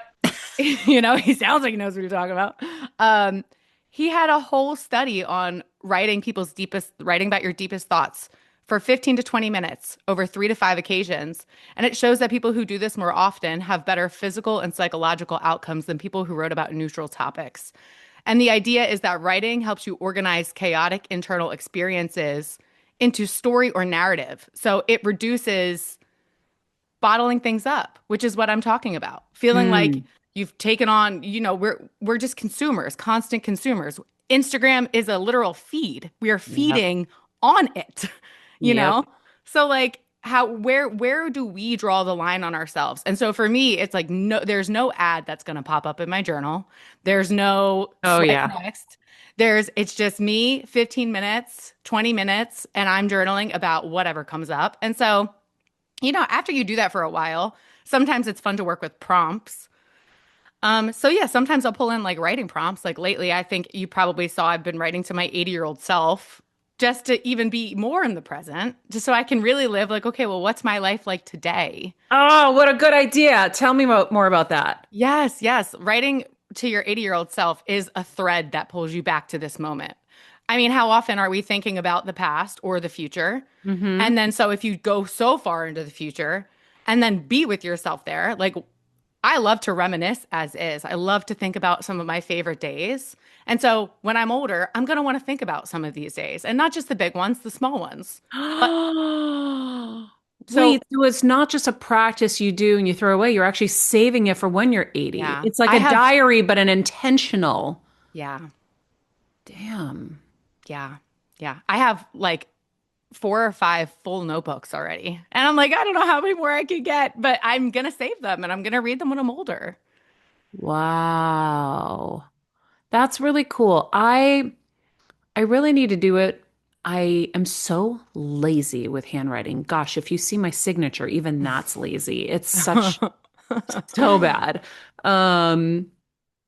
He sounds like he knows what you're talking about. Um, he had a whole study on writing about your deepest thoughts for 15 to 20 minutes over 3 to 5 occasions. And it shows that people who do this more often have better physical and psychological outcomes than people who wrote about neutral topics. And the idea is that writing helps you organize chaotic internal experiences into story or narrative. So it reduces bottling things up, which is what I'm talking about. Feeling like Mm. you've taken on, we're just consumers, constant consumers. Instagram is a literal feed. We are Yep. feeding on it, you Yep. know? So like where do we draw the line on ourselves? And so for me, it's like no, there's no ad that's gonna pop up in my journal. There's no Oh swipe yeah. next. It's just me, 15 minutes, 20 minutes, and I'm journaling about whatever comes up. And so after you do that for a while, sometimes it's fun to work with prompts. So yeah, sometimes I'll pull in like writing prompts. Like lately, I think you probably saw I've been writing to my 80-year-old self just to even be more in the present, just so I can really live like, okay, well, what's my life like today? Oh, what a good idea. Tell me more about that. Yes, yes. Writing to your 80-year-old self is a thread that pulls you back to this moment. I mean, how often are we thinking about the past or the future? Hmm. And then, so if you go so far into the future and then be with yourself there, like I love to reminisce as is. I love to think about some of my favorite days. And so when I'm older, I'm going to want to think about some of these days and not just the big ones, the small ones. But so, Wait, so it's not just a practice you do and you throw away. You're actually saving it for when you're 80. yeah, It's like I a have, diary, but an intentional. yeah, Damn. yeah, yeah. I have like 4 or 5 full notebooks already. And I'm like, I don't know how many more I could get, but I'm going to save them and I'm going to read them when I'm older. Wow. That's really cool. I really need to do it. I am so lazy with handwriting. Gosh, if you see my signature, even that's lazy. It's such so bad. Um,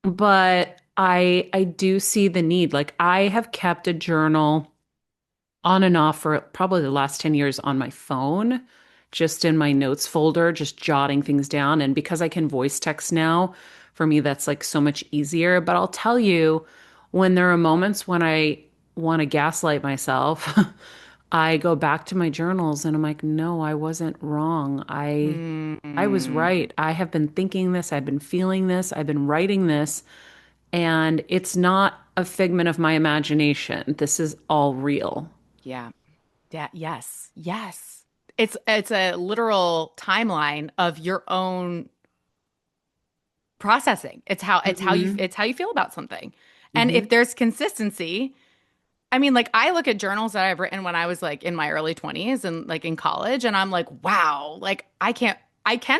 but I do see the need. Like I have kept a journal on and off for probably the last 10 years on my phone, just in my notes folder, just jotting things down. And because I can voice text now, for me, that's like so much easier. But I'll tell you, when there are moments when I want to gaslight myself, I go back to my journals and I'm like, no, I wasn't wrong. I was Mm, right. I have been thinking this, I've been feeling this, I've been writing this, and it's not a figment of my imagination. This is all real. yeah. Yeah, yes. Yes. It's a literal timeline of your own processing. Hmm. It's how you feel about something. And Hmm. if there's consistency, I mean, like I look at journals that I've written when I was like in my early 20s and like in college and I'm like, wow, like I can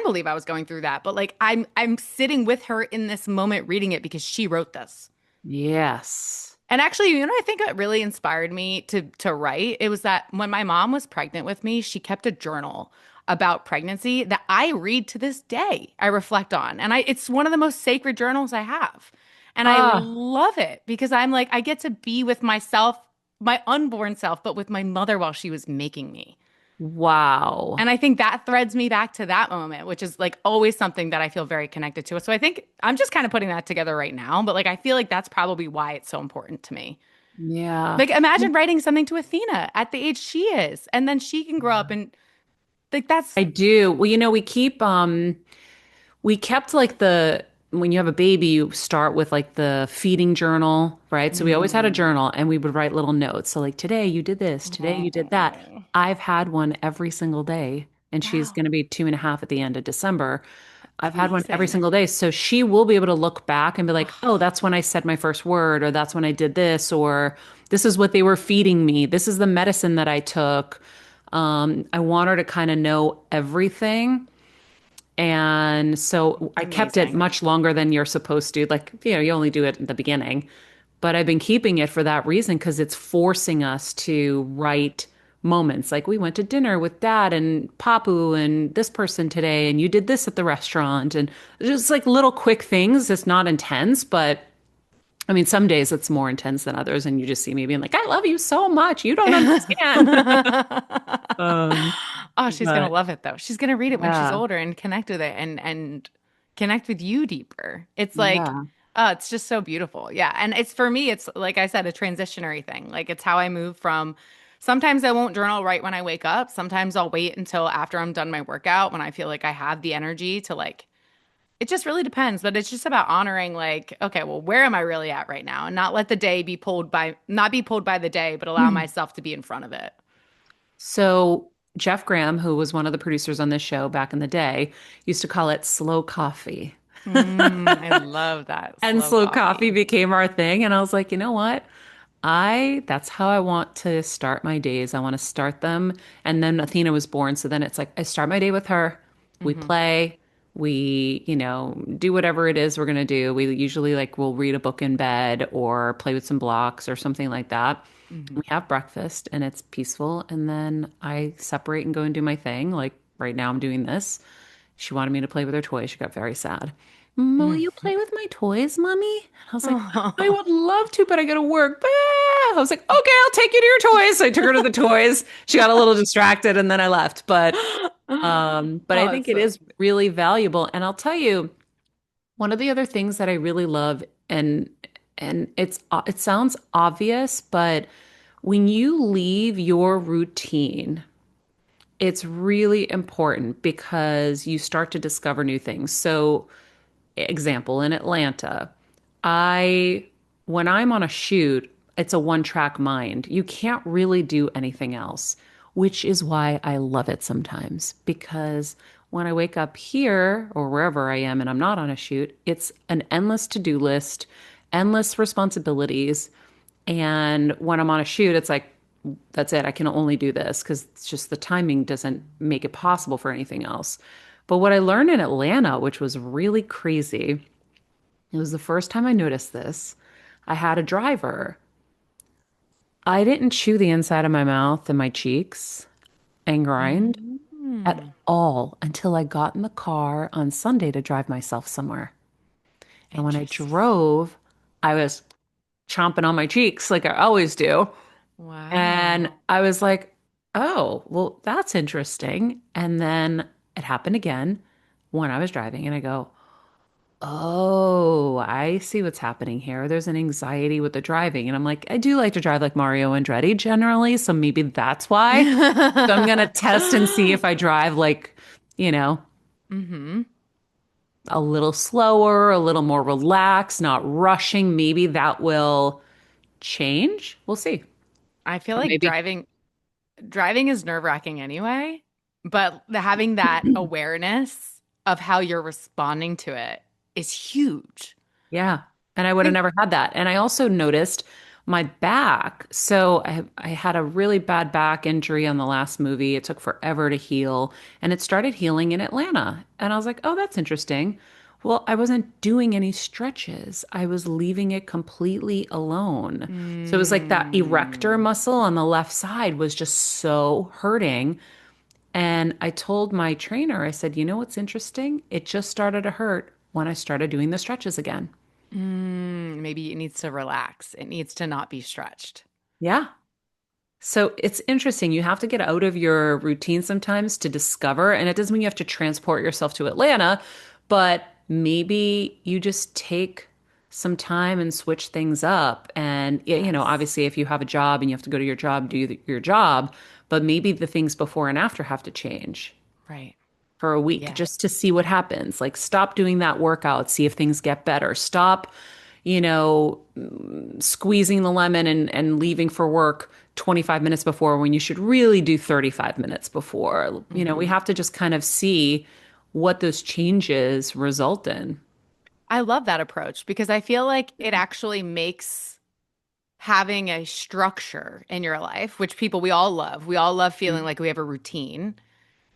believe I was going through that, but like I'm sitting with her in this moment reading it because she wrote this. Yes. And actually, I think it really inspired me to write. It was that when my mom was pregnant with me, she kept a journal about pregnancy that I read to this day. I reflect on, and it's one of the most sacred journals I have. And I Ah, love it because I'm like, I get to be with myself, my unborn self, but with my mother while she was making me. wow. And I think that threads me back to that moment, which is like always something that I feel very connected to. So I think I'm just kind of putting that together right now, but like I feel like that's probably why it's so important to me. Yeah. Like imagine writing something to Athena at the age she is, and then she can grow up and like that's I do. Well, we kept like the when you have a baby, you start with like the feeding journal, right? So we always had a mm, journal and we would write little notes. So like today you did this, today you did that. oh, I've had one every single day, and she's wow. going to be 2.5 at the end of December. I've had one every Amazing. single day. So she will be able to look back and be like, oh, Oh, that's when I said my first word, or that's when I did this, or this is what they were feeding me. This is the medicine that I took. I want her to kind of know everything. And so it's I kept it amazing. much longer than you're supposed to. Like, you only do it at the beginning. But I've been keeping it for that reason because it's forcing us to write moments. Like we went to dinner with dad and Papu and this person today, and you did this at the restaurant. And just like little quick things. It's not intense, but I mean, some days it's more intense than others. And you just see me being like, I love you so much. You don't understand. Um, Oh, she's gonna but love it though. She's gonna read it when she's yeah, older and connect with it and connect with you deeper. It's like, yeah. oh, it's just so beautiful. Yeah. And it's for me, it's like I said, a transitionary thing. Like it's how I move from sometimes I won't journal right when I wake up. Sometimes I'll wait until after I'm done my workout when I feel like I have the energy to like it just really depends, but it's just about honoring like, okay, well, where am I really at right now? And not let the day be pulled by not be pulled by the day, but allow myself to be in front of it. So Jeff Graham, who was one of the producers on this show back in the day, used to call it slow coffee. I love that And slow slow coffee coffee. became our thing. And I was like, you know what? That's how I want to start my days. I want to start them. And then Athena was born. So then it's like I start my day with her. We Hmm. play, do whatever it is we're going to do. We usually like we'll read a book in bed or play with some blocks or something like that. Hmm. We have breakfast and it's peaceful. And then I separate and go and do my thing. Like right now, I'm doing this. She wanted me to play with her toy. She got very sad. Will you play with my toys, Mommy? And I was like, I would love to, but I gotta work. I was like, okay, I'll take you to your toys. So I took her to the toys. She got a little distracted and then I left. But I Oh, think it's it so is really valuable. And I'll tell you, one of the other things that I really love, and it sounds obvious, but when you leave your routine, it's really important because you start to discover new things. So, example, in Atlanta, I when I'm on a shoot, it's a one-track mind. You can't really do anything else, which is why I love it sometimes because when I wake up here or wherever I am and I'm not on a shoot, it's an endless to-do list, endless responsibilities. And when I'm on a shoot, it's like, that's it. I can only do this because it's just the timing doesn't make it possible for anything else. But what I learned in Atlanta, which was really crazy, it was the first time I noticed this. I had a driver. I didn't chew the inside of my mouth and my cheeks and grind at Mm. all until I got in the car on Sunday to drive myself somewhere. And when I Interesting. drove, I was chomping on my cheeks like I always do. And Wow. I was like, oh, well, that's interesting. And then it happened again when I was driving, and I go, oh, I see what's happening here. There's an anxiety with the driving. And I'm like, I do like to drive like Mario Andretti generally. So maybe that's why. So I'm going to test and see if I drive like, you know, Hmm. a little slower, a little more relaxed, not rushing. Maybe that will change. We'll see. I feel Or like maybe. driving is nerve-wracking anyway, but having that awareness of how you're responding to it is huge. Yeah. And I would have Think, never had that. And I also noticed my back. So I had a really bad back injury on the last movie. It took forever to heal, and it started healing in Atlanta. And I was like, oh, that's interesting. Well, I wasn't doing any stretches. I was leaving it completely alone. So it was like that erector mm, muscle on the left side was just so hurting. And I told my trainer, I said, you know what's interesting? It just started to hurt when I started doing the stretches again. maybe it needs to relax. It needs to not be stretched. Yeah. So it's interesting. You have to get out of your routine sometimes to discover, and it doesn't mean you have to transport yourself to Atlanta, but maybe you just take some time and switch things up. And, Yes. obviously, if you have a job and you have to go to your job, do your job, but maybe the things before and after have to change Right. for a week Yeah. just to see what happens. Like, stop doing that workout, see if things get better. Stop, you know, squeezing the lemon and leaving for work 25 minutes before when you should really do 35 minutes before. We Hmm. have to just kind of see what those changes result in. I love that approach because I feel like it actually makes having a structure in your life, which people we all love. We all love feeling like we have a routine.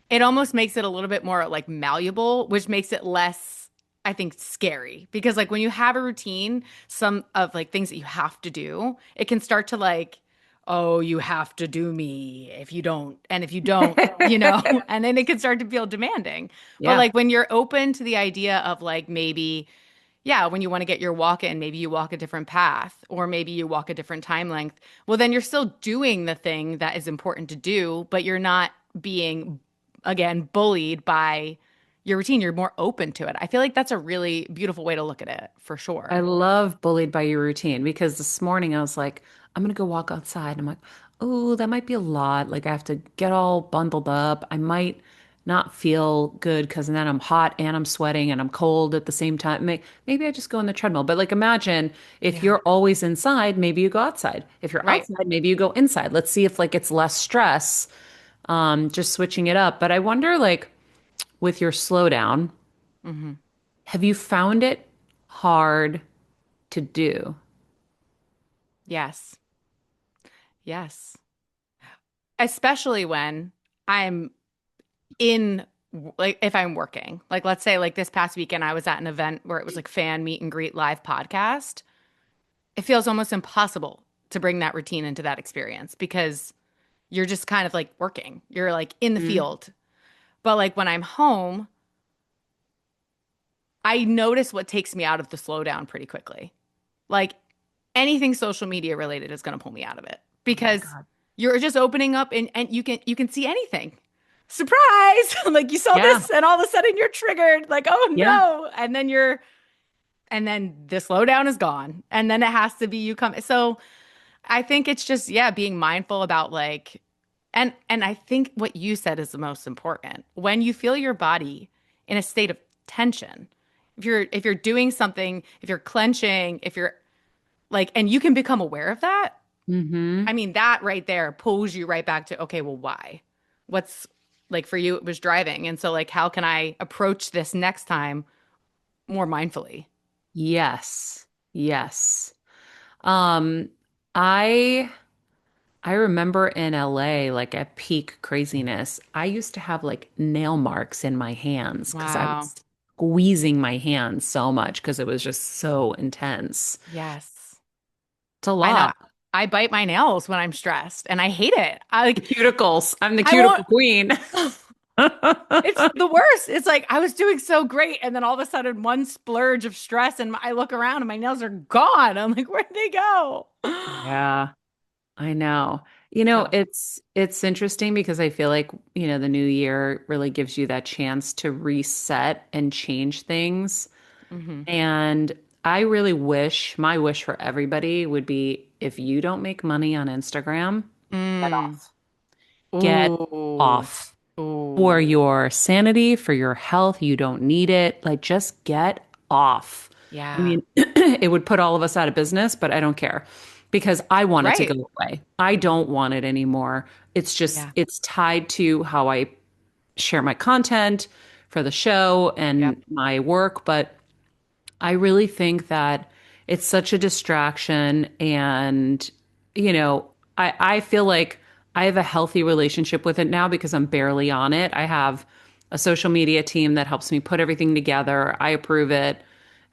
It almost makes it a little bit more like malleable, which makes it less, I think, scary. Because like when you have a routine, some of like things that you have to do, it can start to like, oh, you have to do me if you don't. And if you don't, and then it can start to feel demanding. But Yeah, like when you're open to the idea of like maybe yeah, when you want to get your walk in, maybe you walk a different path or maybe you walk a different time length. Well, then you're still doing the thing that is important to do, but you're not being, again, bullied by your routine. You're more open to it. I feel like that's a really beautiful way to look at it for I sure. love bullied by your routine because this morning I was like, I'm gonna go walk outside. And I'm like, oh, that might be a lot. Like I have to get all bundled up. I might not feel good because then I'm hot and I'm sweating and I'm cold at the same time. Maybe I just go on the treadmill. But like imagine if Yeah. you're always inside, maybe you go outside. If you're Right. outside, maybe you go inside. Let's see if like it's less stress, just switching it up. But I wonder like with your slowdown, Hmm. have you found it hard to do? Yes. Yes. Especially when I'm in like if I'm working. Like let's say like this past weekend I was at an event where it was like fan meet and greet live podcast. It feels almost impossible to bring that routine into that experience because you're just kind of like working. You're like in the Mm. field. But like when I'm home, I notice what takes me out of the slowdown pretty quickly. Like anything social media related is going to pull me out of it Oh my because God. you're just opening up and you can see anything. Surprise! Like you saw Yeah. this and all of a sudden you're triggered like oh Yeah. no and then the slowdown is gone and then it has to be you come so I think it's just yeah, being mindful about like and I think what you said is the most important. When you feel your body in a state of tension, if you're doing something, if you're clenching, if you're like and you can become aware of that, Hmm. I mean that right there pulls you right back to okay, well why? What's like for you it was driving. And so like how can I approach this next time more mindfully? Yes. Yes. Um, I I remember in LA, like at peak craziness, I used to have like nail marks in my hands because I Wow. was squeezing my hands so much because it was just so intense. Yes. It's a I know. lot. I bite my nails when I'm stressed and I hate it. I The like cuticles. I'm the I won't cuticle queen. it's the worst. It's like I was doing so great and then all of a sudden one splurge of stress and I look around and my nails are gone. I'm like, where'd they go? Yeah. I know. So, It's interesting because I feel like, the new year really gives you that chance to reset and change things. hmm. And I really wish, my wish for everybody would be if you don't make money on Instagram, get Mm. off. Get Ooh. off. For Ooh. your sanity, for your health, you don't need it. Like just get off. I Yeah. mean, it would put all of us out of business, but I don't care because I want it to Right. go away. I don't want it anymore. It's just, Yeah. it's tied to how I share my content for the show Yep. and my work. But I really think that it's such a distraction. And, I feel like I have a healthy relationship with it now because I'm barely on it. I have a social media team that helps me put everything together. I approve it.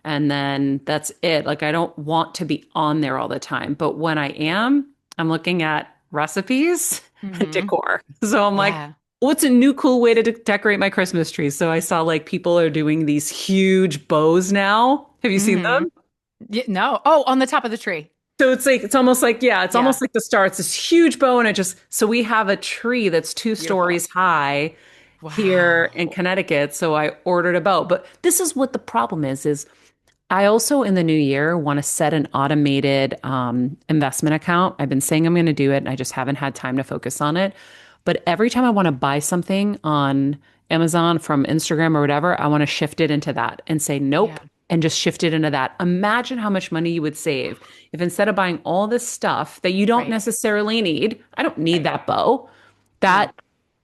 And then that's it. Like, I don't want to be on there all the time. But when I am, I'm looking at recipes and Hmm. decor. So I'm like, Yeah. what's a new cool way to decorate my Christmas tree? So I saw like people are doing these huge bows now. Have you seen Hmm. them? No. Oh, on the top of the tree. So it's almost like, yeah, it's Yeah. almost like the star. It's this huge bow, and so we have a tree that's two Beautiful. stories high here in Wow. Connecticut. So I ordered a bow. But this is what the problem is I also in the new year want to set an automated investment account. I've been saying I'm going to do it, and I just haven't had time to focus on it. But every time I want to buy something on Amazon from Instagram or whatever, I want to shift it into that and say Yeah. nope and just shift it into that. Imagine how much money you would save if instead of buying all this stuff that you don't Right. necessarily need, I don't need Right. that bow. No. That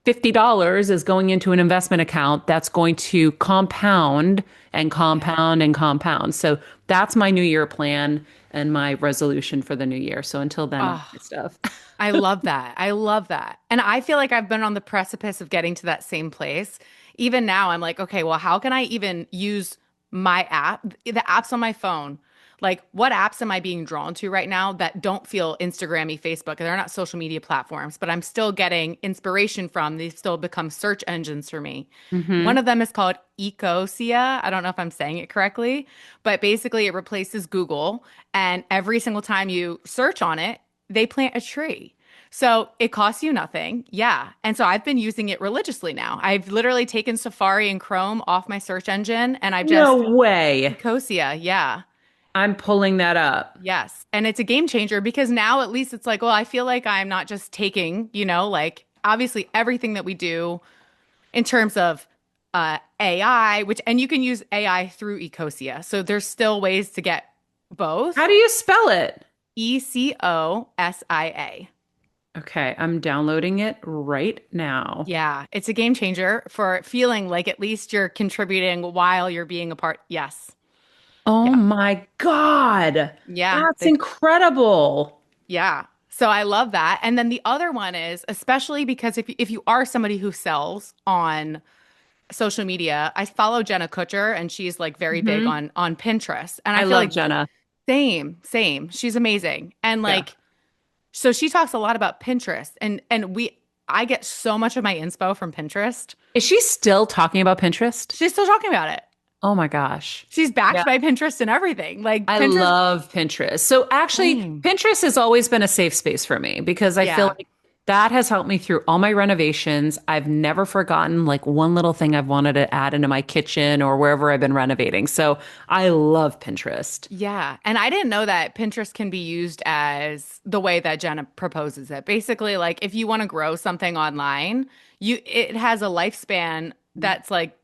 $50 is going into an investment account that's going to compound and Yeah. compound and compound. So that's my New Year plan and my resolution for the new year. So until then, I'll Oh, buy stuff. I love that. I love that. And I feel like I've been on the precipice of getting to that same place. Even now, I'm like, okay, well, how can I even use my app, the apps on my phone? Like, what apps am I being drawn to right now that don't feel Instagrammy, Facebook? They're not social media platforms, but I'm still getting inspiration from. They've still become search engines for me. One Hmm. of them is called Ecosia. I don't know if I'm saying it correctly, but basically it replaces Google. And every single time you search on it, they plant a tree. So it costs you nothing. Yeah. And so I've been using it religiously now. I've literally taken Safari and Chrome off my search engine and I've No just way. Ecosia. Yeah. I'm pulling that up. Yes. And it's a game changer because now at least it's like, well, I feel like I'm not just taking, like obviously everything that we do in terms of AI, and you can use AI through Ecosia. So there's still ways to get How both. do you spell it? Ecosia. Okay, I'm downloading it right now. Yeah, it's a game changer for feeling like at least you're contributing while you're being a part. Yes. Oh Yeah. my God. Yeah. That's incredible. Yeah. So I love that. And then the other one is, especially because if you are somebody who sells on social media, I follow Jenna Kutcher and she's like very big Hmm. on Pinterest. And I I feel love like Jenna. same. She's amazing. And Yeah. like so she talks a lot about Pinterest and I get so much of my inspo from Pinterest. Is she still talking about Pinterest? She's still talking about it. Oh my gosh. She's backed by Pinterest and everything. Like I Pinterest. love Pinterest. So actually, Same. Pinterest has always been a safe space for me because I feel Yeah. like that has helped me through all my renovations. I've never forgotten like one little thing I've wanted to add into my kitchen or wherever I've been renovating. So I love Pinterest. Yeah. And I didn't know that Pinterest can be used as the way that Jenna proposes it. Basically, like if you want to grow something online, it has a lifespan that's like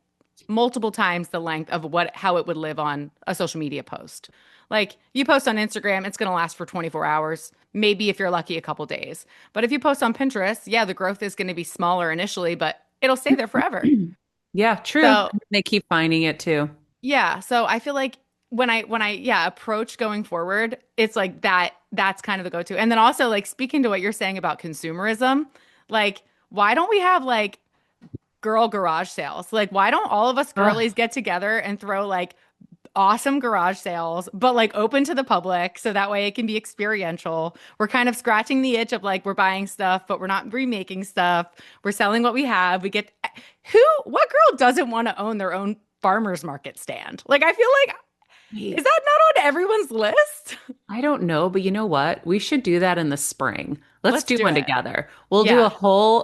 multiple times the length of how it would live on a social media post. Like you post on Instagram, it's going to last for 24 hours, maybe if you're lucky a couple days. But if you post on Pinterest, yeah, the growth is going to be smaller initially, but it'll stay there forever. Yeah, true. So, They keep finding it too. yeah, so I feel like when I yeah, approach going forward, it's like that's kind of the go-to. And then also like speaking to what you're saying about consumerism, like why don't we have like girl garage sales? Like why don't all of us Ugh. girlies get together and throw like awesome garage sales, but like open to the public so that way it can be experiential. We're kind of scratching the itch of like we're buying stuff, but we're not remaking stuff. We're selling what we have. What girl doesn't want to own their own farmer's market stand? Like I feel like is Wait, that not on everyone's list? I don't know, but you know what? We should do that in the spring. Let's Let's do do one it. together. We'll do Yeah.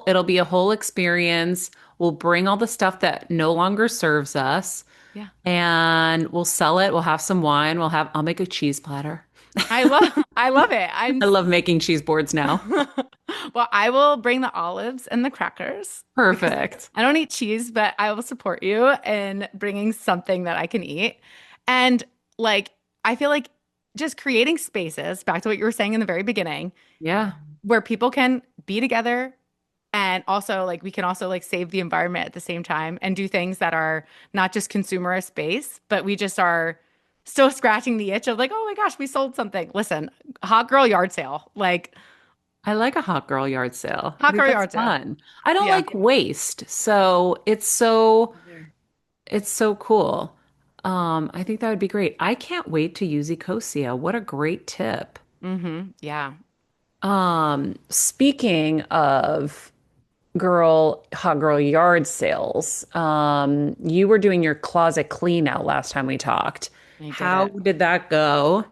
it'll be a whole experience. We'll bring all the stuff that no longer serves us Yeah. and we'll sell it. We'll have some wine. I'll make a cheese platter. I love it. I love making cheese boards now. Well, I will bring the olives and the crackers because Perfect. I don't eat cheese, but I will support you in bringing something that I can eat. And like, I feel like just creating spaces, back to what you were saying in the very beginning, Yeah. where people can be together and also like we can also like save the environment at the same time and do things that are not just consumerist based, but we just are still scratching the itch of like, oh my gosh, we sold something. Listen, hot girl yard sale. Like I like a hot girl yard sale. I hot think girl that's yard sale. fun. I don't Yeah. like waste, so it's so cool. I think that would be great. I can't wait to use Ecosia. What a great tip. Yeah. Speaking of hot girl yard sales, you were doing your closet clean out last time we talked. I did How it. did that go?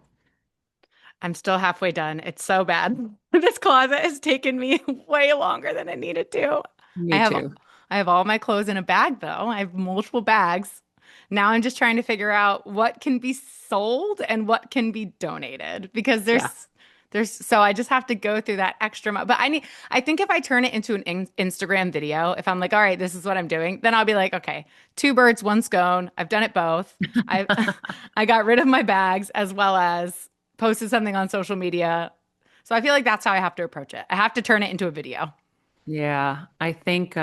I'm still halfway done. It's so bad. This closet has taken me way longer than it needed to. I Me have too. I have all my clothes in a bag though. I have multiple bags. Now I'm just trying to figure out what can be sold and what can be donated because Yeah. there's so I just have to go through that extra but I think if I turn it into an Instagram video, if I'm like, all right, this is what I'm doing, then I'll be like, okay, two birds, one scone. I've done it both. I I got rid of my bags as well as posted something on social media. So I feel like that's how I have to approach it. I have to turn it into a video. Yeah, I think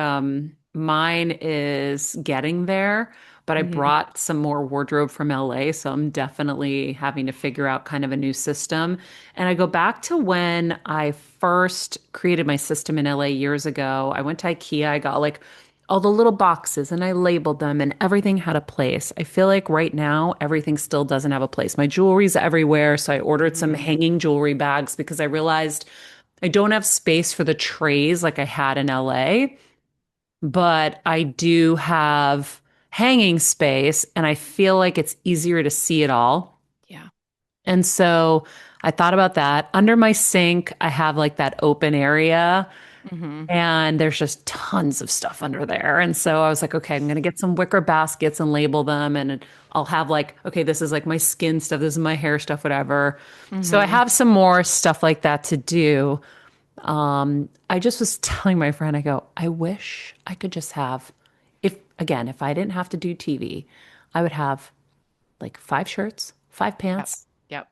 mine is getting there, but I Hmm. brought some more wardrobe from LA, so I'm definitely having to figure out kind of a new system. And I go back to when I first created my system in LA years ago. I went to IKEA, I got like all the little boxes and I labeled them and everything had a place. I feel like right now everything still doesn't have a place. My jewelry's everywhere, so I ordered some Hmm. hanging jewelry bags because I realized I don't have space for the trays like I had in LA, but I do have hanging space and I feel like it's easier to see it all. Yeah. And so I thought about that. Under my sink, I have like that open area Hmm. and there's just tons of stuff under there. And so I was like, okay, I'm going to get some wicker baskets and label them. And I'll have like, okay, this is like my skin stuff, this is my hair stuff, whatever. So I Hmm. have some more stuff like that to do. I just was telling my friend, I go, I wish I could just have, if again, if I didn't have to do TV, I would have like five shirts, five Yep. pants, Yep.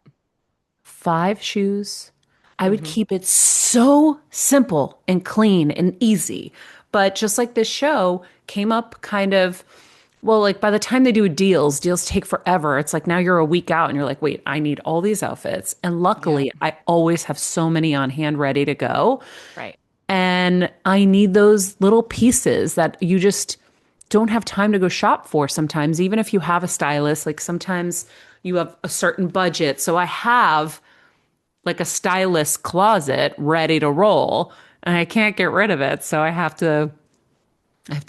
five shoes. I would Hmm. keep it so simple and clean and easy. But just like this show came up kind of, well, like by the time they do deals take forever. It's like now you're a week out and you're like, wait, I need all these outfits. And Yep. luckily, I always have so many on hand ready to go. Right. And I need those little pieces that you just don't have time to go shop for sometimes, even if you have a stylist. Like sometimes you have a certain budget. So I have like a stylist closet ready to roll and I can't get rid of it. So I have to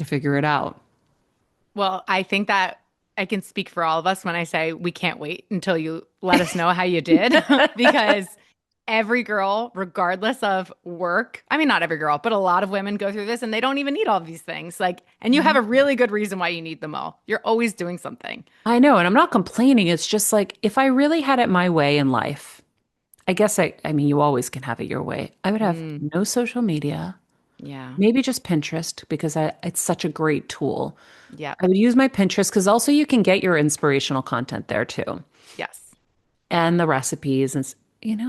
figure it out. Well, I think that I can speak for all of us when I say we can't wait until you let us know how you did because every girl, regardless of work, I mean, not every girl, but a lot of women go through this and they don't even need all these things. Like, and you have a really good reason why you need them all. You're always doing something. I know, and I'm not complaining. It's just like if I really had it my way in life, I guess I mean, you always can have it your way. I would have Mm, no social media, yeah. maybe just Pinterest because it's such a great tool. Yep. I would use my Pinterest because also you can get your inspirational content there too, Yes. and the recipes. And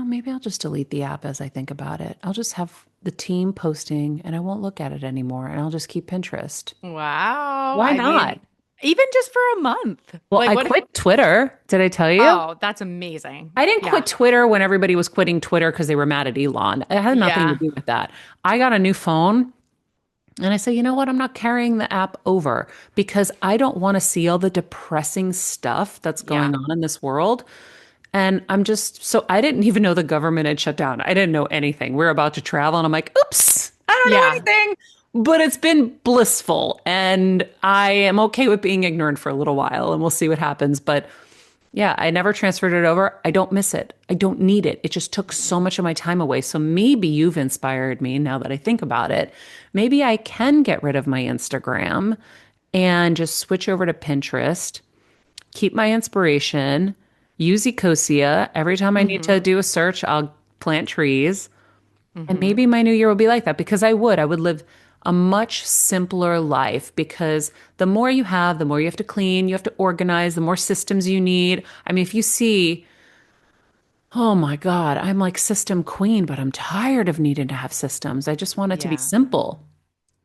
maybe I'll just delete the app as I think about it. I'll just have the team posting, and I won't look at it anymore, and I'll just keep Pinterest. Wow. Why I mean, not? even just for a month. Well, Like, I what if, quit Twitter. Did I tell you? oh, that's amazing. I didn't Yeah. quit Twitter when everybody was quitting Twitter because they were mad at Elon. It had nothing to Yeah. do with that. I got a new phone. And I say, you know what? I'm not carrying the app over because I don't want to see all the depressing stuff that's Yeah. going on in this world. And so I didn't even know the government had shut down. I didn't know anything. We're about to travel, and I'm like, oops, I don't know Yeah. anything. But it's been blissful, and I am okay with being ignorant for a little while, and we'll see what happens. But yeah, I never transferred it over. I don't miss it. I don't need it. It just took so much of my time away. So maybe you've inspired me now that I think about it. Maybe I can get rid of my Instagram and just switch over to Pinterest, keep my inspiration, use Ecosia. Every time I need Hmm. to do a search, I'll plant trees. And Hmm. maybe my new year will be like that because I would live a much simpler life because the more you have, the more you have to clean, you have to organize, the more systems you need. I mean, if you see, oh my God, I'm like system queen, but I'm tired of needing to have systems. I just want it to be Yeah. simple.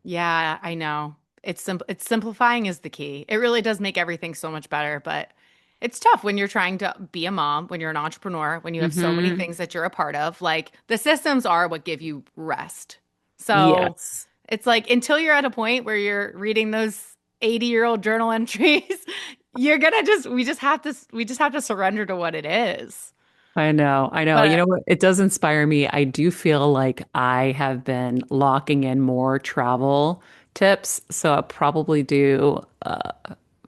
Yeah, I know. It's simplifying is the key. It really does make everything so much better, but it's tough when you're trying to be a mom, when you're an entrepreneur, when you have so many Hmm. things that you're a part of. Like the systems are what give you rest. So Yes. it's like until you're at a point where you're reading those 80-year-old journal entries, you're gonna just we just have to surrender to what it is. I know. I know. You But know what? It does inspire me. I do feel like I have been locking in more travel tips. So I'll probably do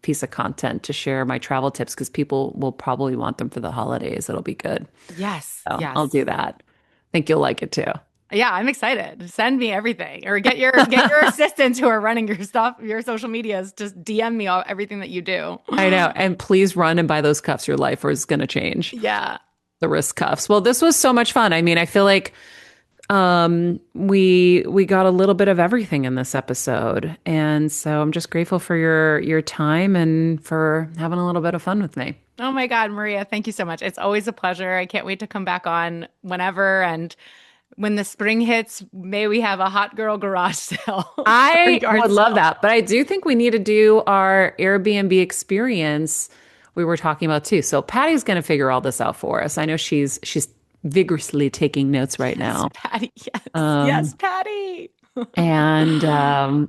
piece of content to share my travel tips because people will probably want them for the holidays. It'll be good. Yes. So I'll Yes. do that. Think you'll like it too. Yeah, I'm excited. Send me everything, or get your assistants who are running your stuff, your social medias. Just DM me everything that you do. I know. And please run and buy those cuffs. Your life is going to change. Yeah. The wrist cuffs. Well, this was so much fun. I mean, I feel like we got a little bit of everything in this episode. And so I'm just grateful for your time and for having a little bit of fun with me. Oh my God, Maria, thank you so much. It's always a pleasure. I can't wait to come back on whenever. And when the spring hits, may we have a hot girl garage sale. I Yard would love sale. that. But I do think we need to do our Airbnb experience we were talking about too. So Patty's going to figure all this out for us. I know she's vigorously taking notes right now. Patty, yes. Yes, Patty. And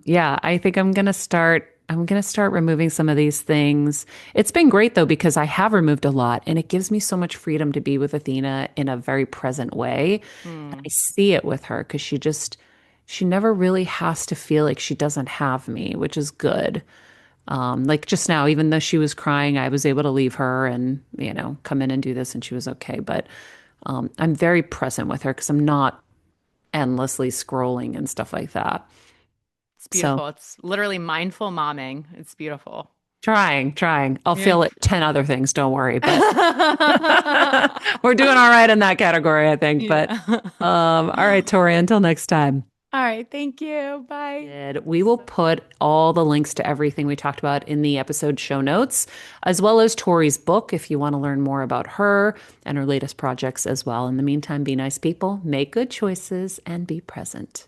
yeah, I think I'm gonna start removing some of these things. It's been great though, because I have removed a lot and it gives me so much freedom to be with Athena in a very present way. And I see it with her because she never really has to feel like she doesn't have me, which is good. Like just now, even though she was crying, I was able to leave her and, come in and do this and she was okay. But I'm very present with her because I'm not endlessly scrolling and stuff like that. It's So beautiful. It's literally mindful momming. It's beautiful. trying. I'll Yeah. feel it 10 other things, don't worry. But we're doing all right in that category, I think. But Yeah. all right, Tori, until next time. All right. Thank you. Bye. We will put all the links to everything we talked about in the episode show notes, as well as Tori's book if you want to learn more about her and her latest projects as well. In the meantime, be nice people, make good choices, and be present.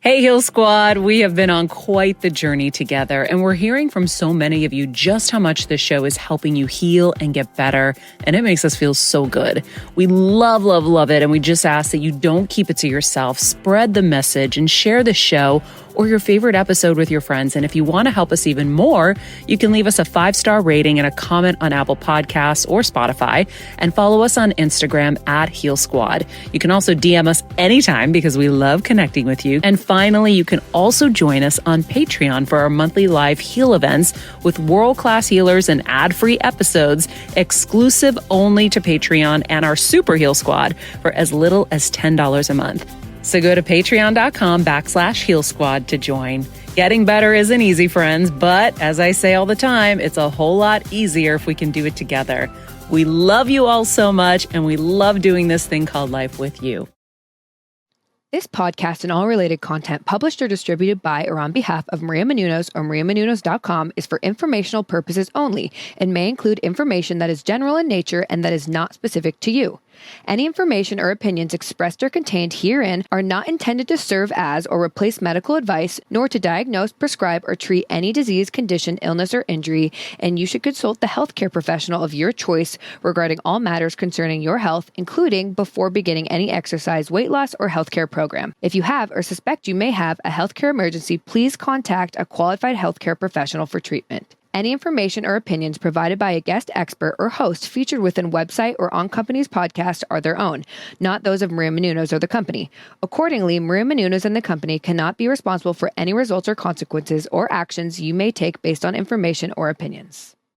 Hey, Heal Squad. We have been on quite the journey together, and we're hearing from so many of you just how much this show is helping you heal and get better, and it makes us feel so good. We love, love, love it, and we just ask that you don't keep it to yourself. Spread the message and share the show or your favorite episode with your friends. And if you want to help us even more, you can leave us a 5-star rating and a comment on Apple Podcasts or Spotify, and follow us on Instagram at Heal Squad. You can also DM us anytime because we love connecting with you. And finally, you can also join us on Patreon for our monthly live heal events with world-class healers and ad-free episodes exclusive only to Patreon and our Super Heal Squad for as little as $10 a month. So go to patreon.com/Heal Squad to join. Getting better isn't easy, friends, but as I say all the time, it's a whole lot easier if we can do it together. We love you all so much, and we love doing this thing called life with you. This podcast and all related content published or distributed by or on behalf of Maria Menounos or MariaMenounos.com is for informational purposes only and may include information that is general in nature and that is not specific to you. Any information or opinions expressed or contained herein are not intended to serve as or replace medical advice, nor to diagnose, prescribe, or treat any disease, condition, illness, or injury, and you should consult the healthcare professional of your choice regarding all matters concerning your health, including before beginning any exercise, weight loss, or healthcare program. If you have or suspect you may have a healthcare emergency, please contact a qualified healthcare professional for treatment. Any information or opinions provided by a guest expert or host featured within website or on company's podcast are their own, not those of Maria Menounos or the company. Accordingly, Maria Menounos and the company cannot be responsible for any results or consequences or actions you may take based on information or opinions.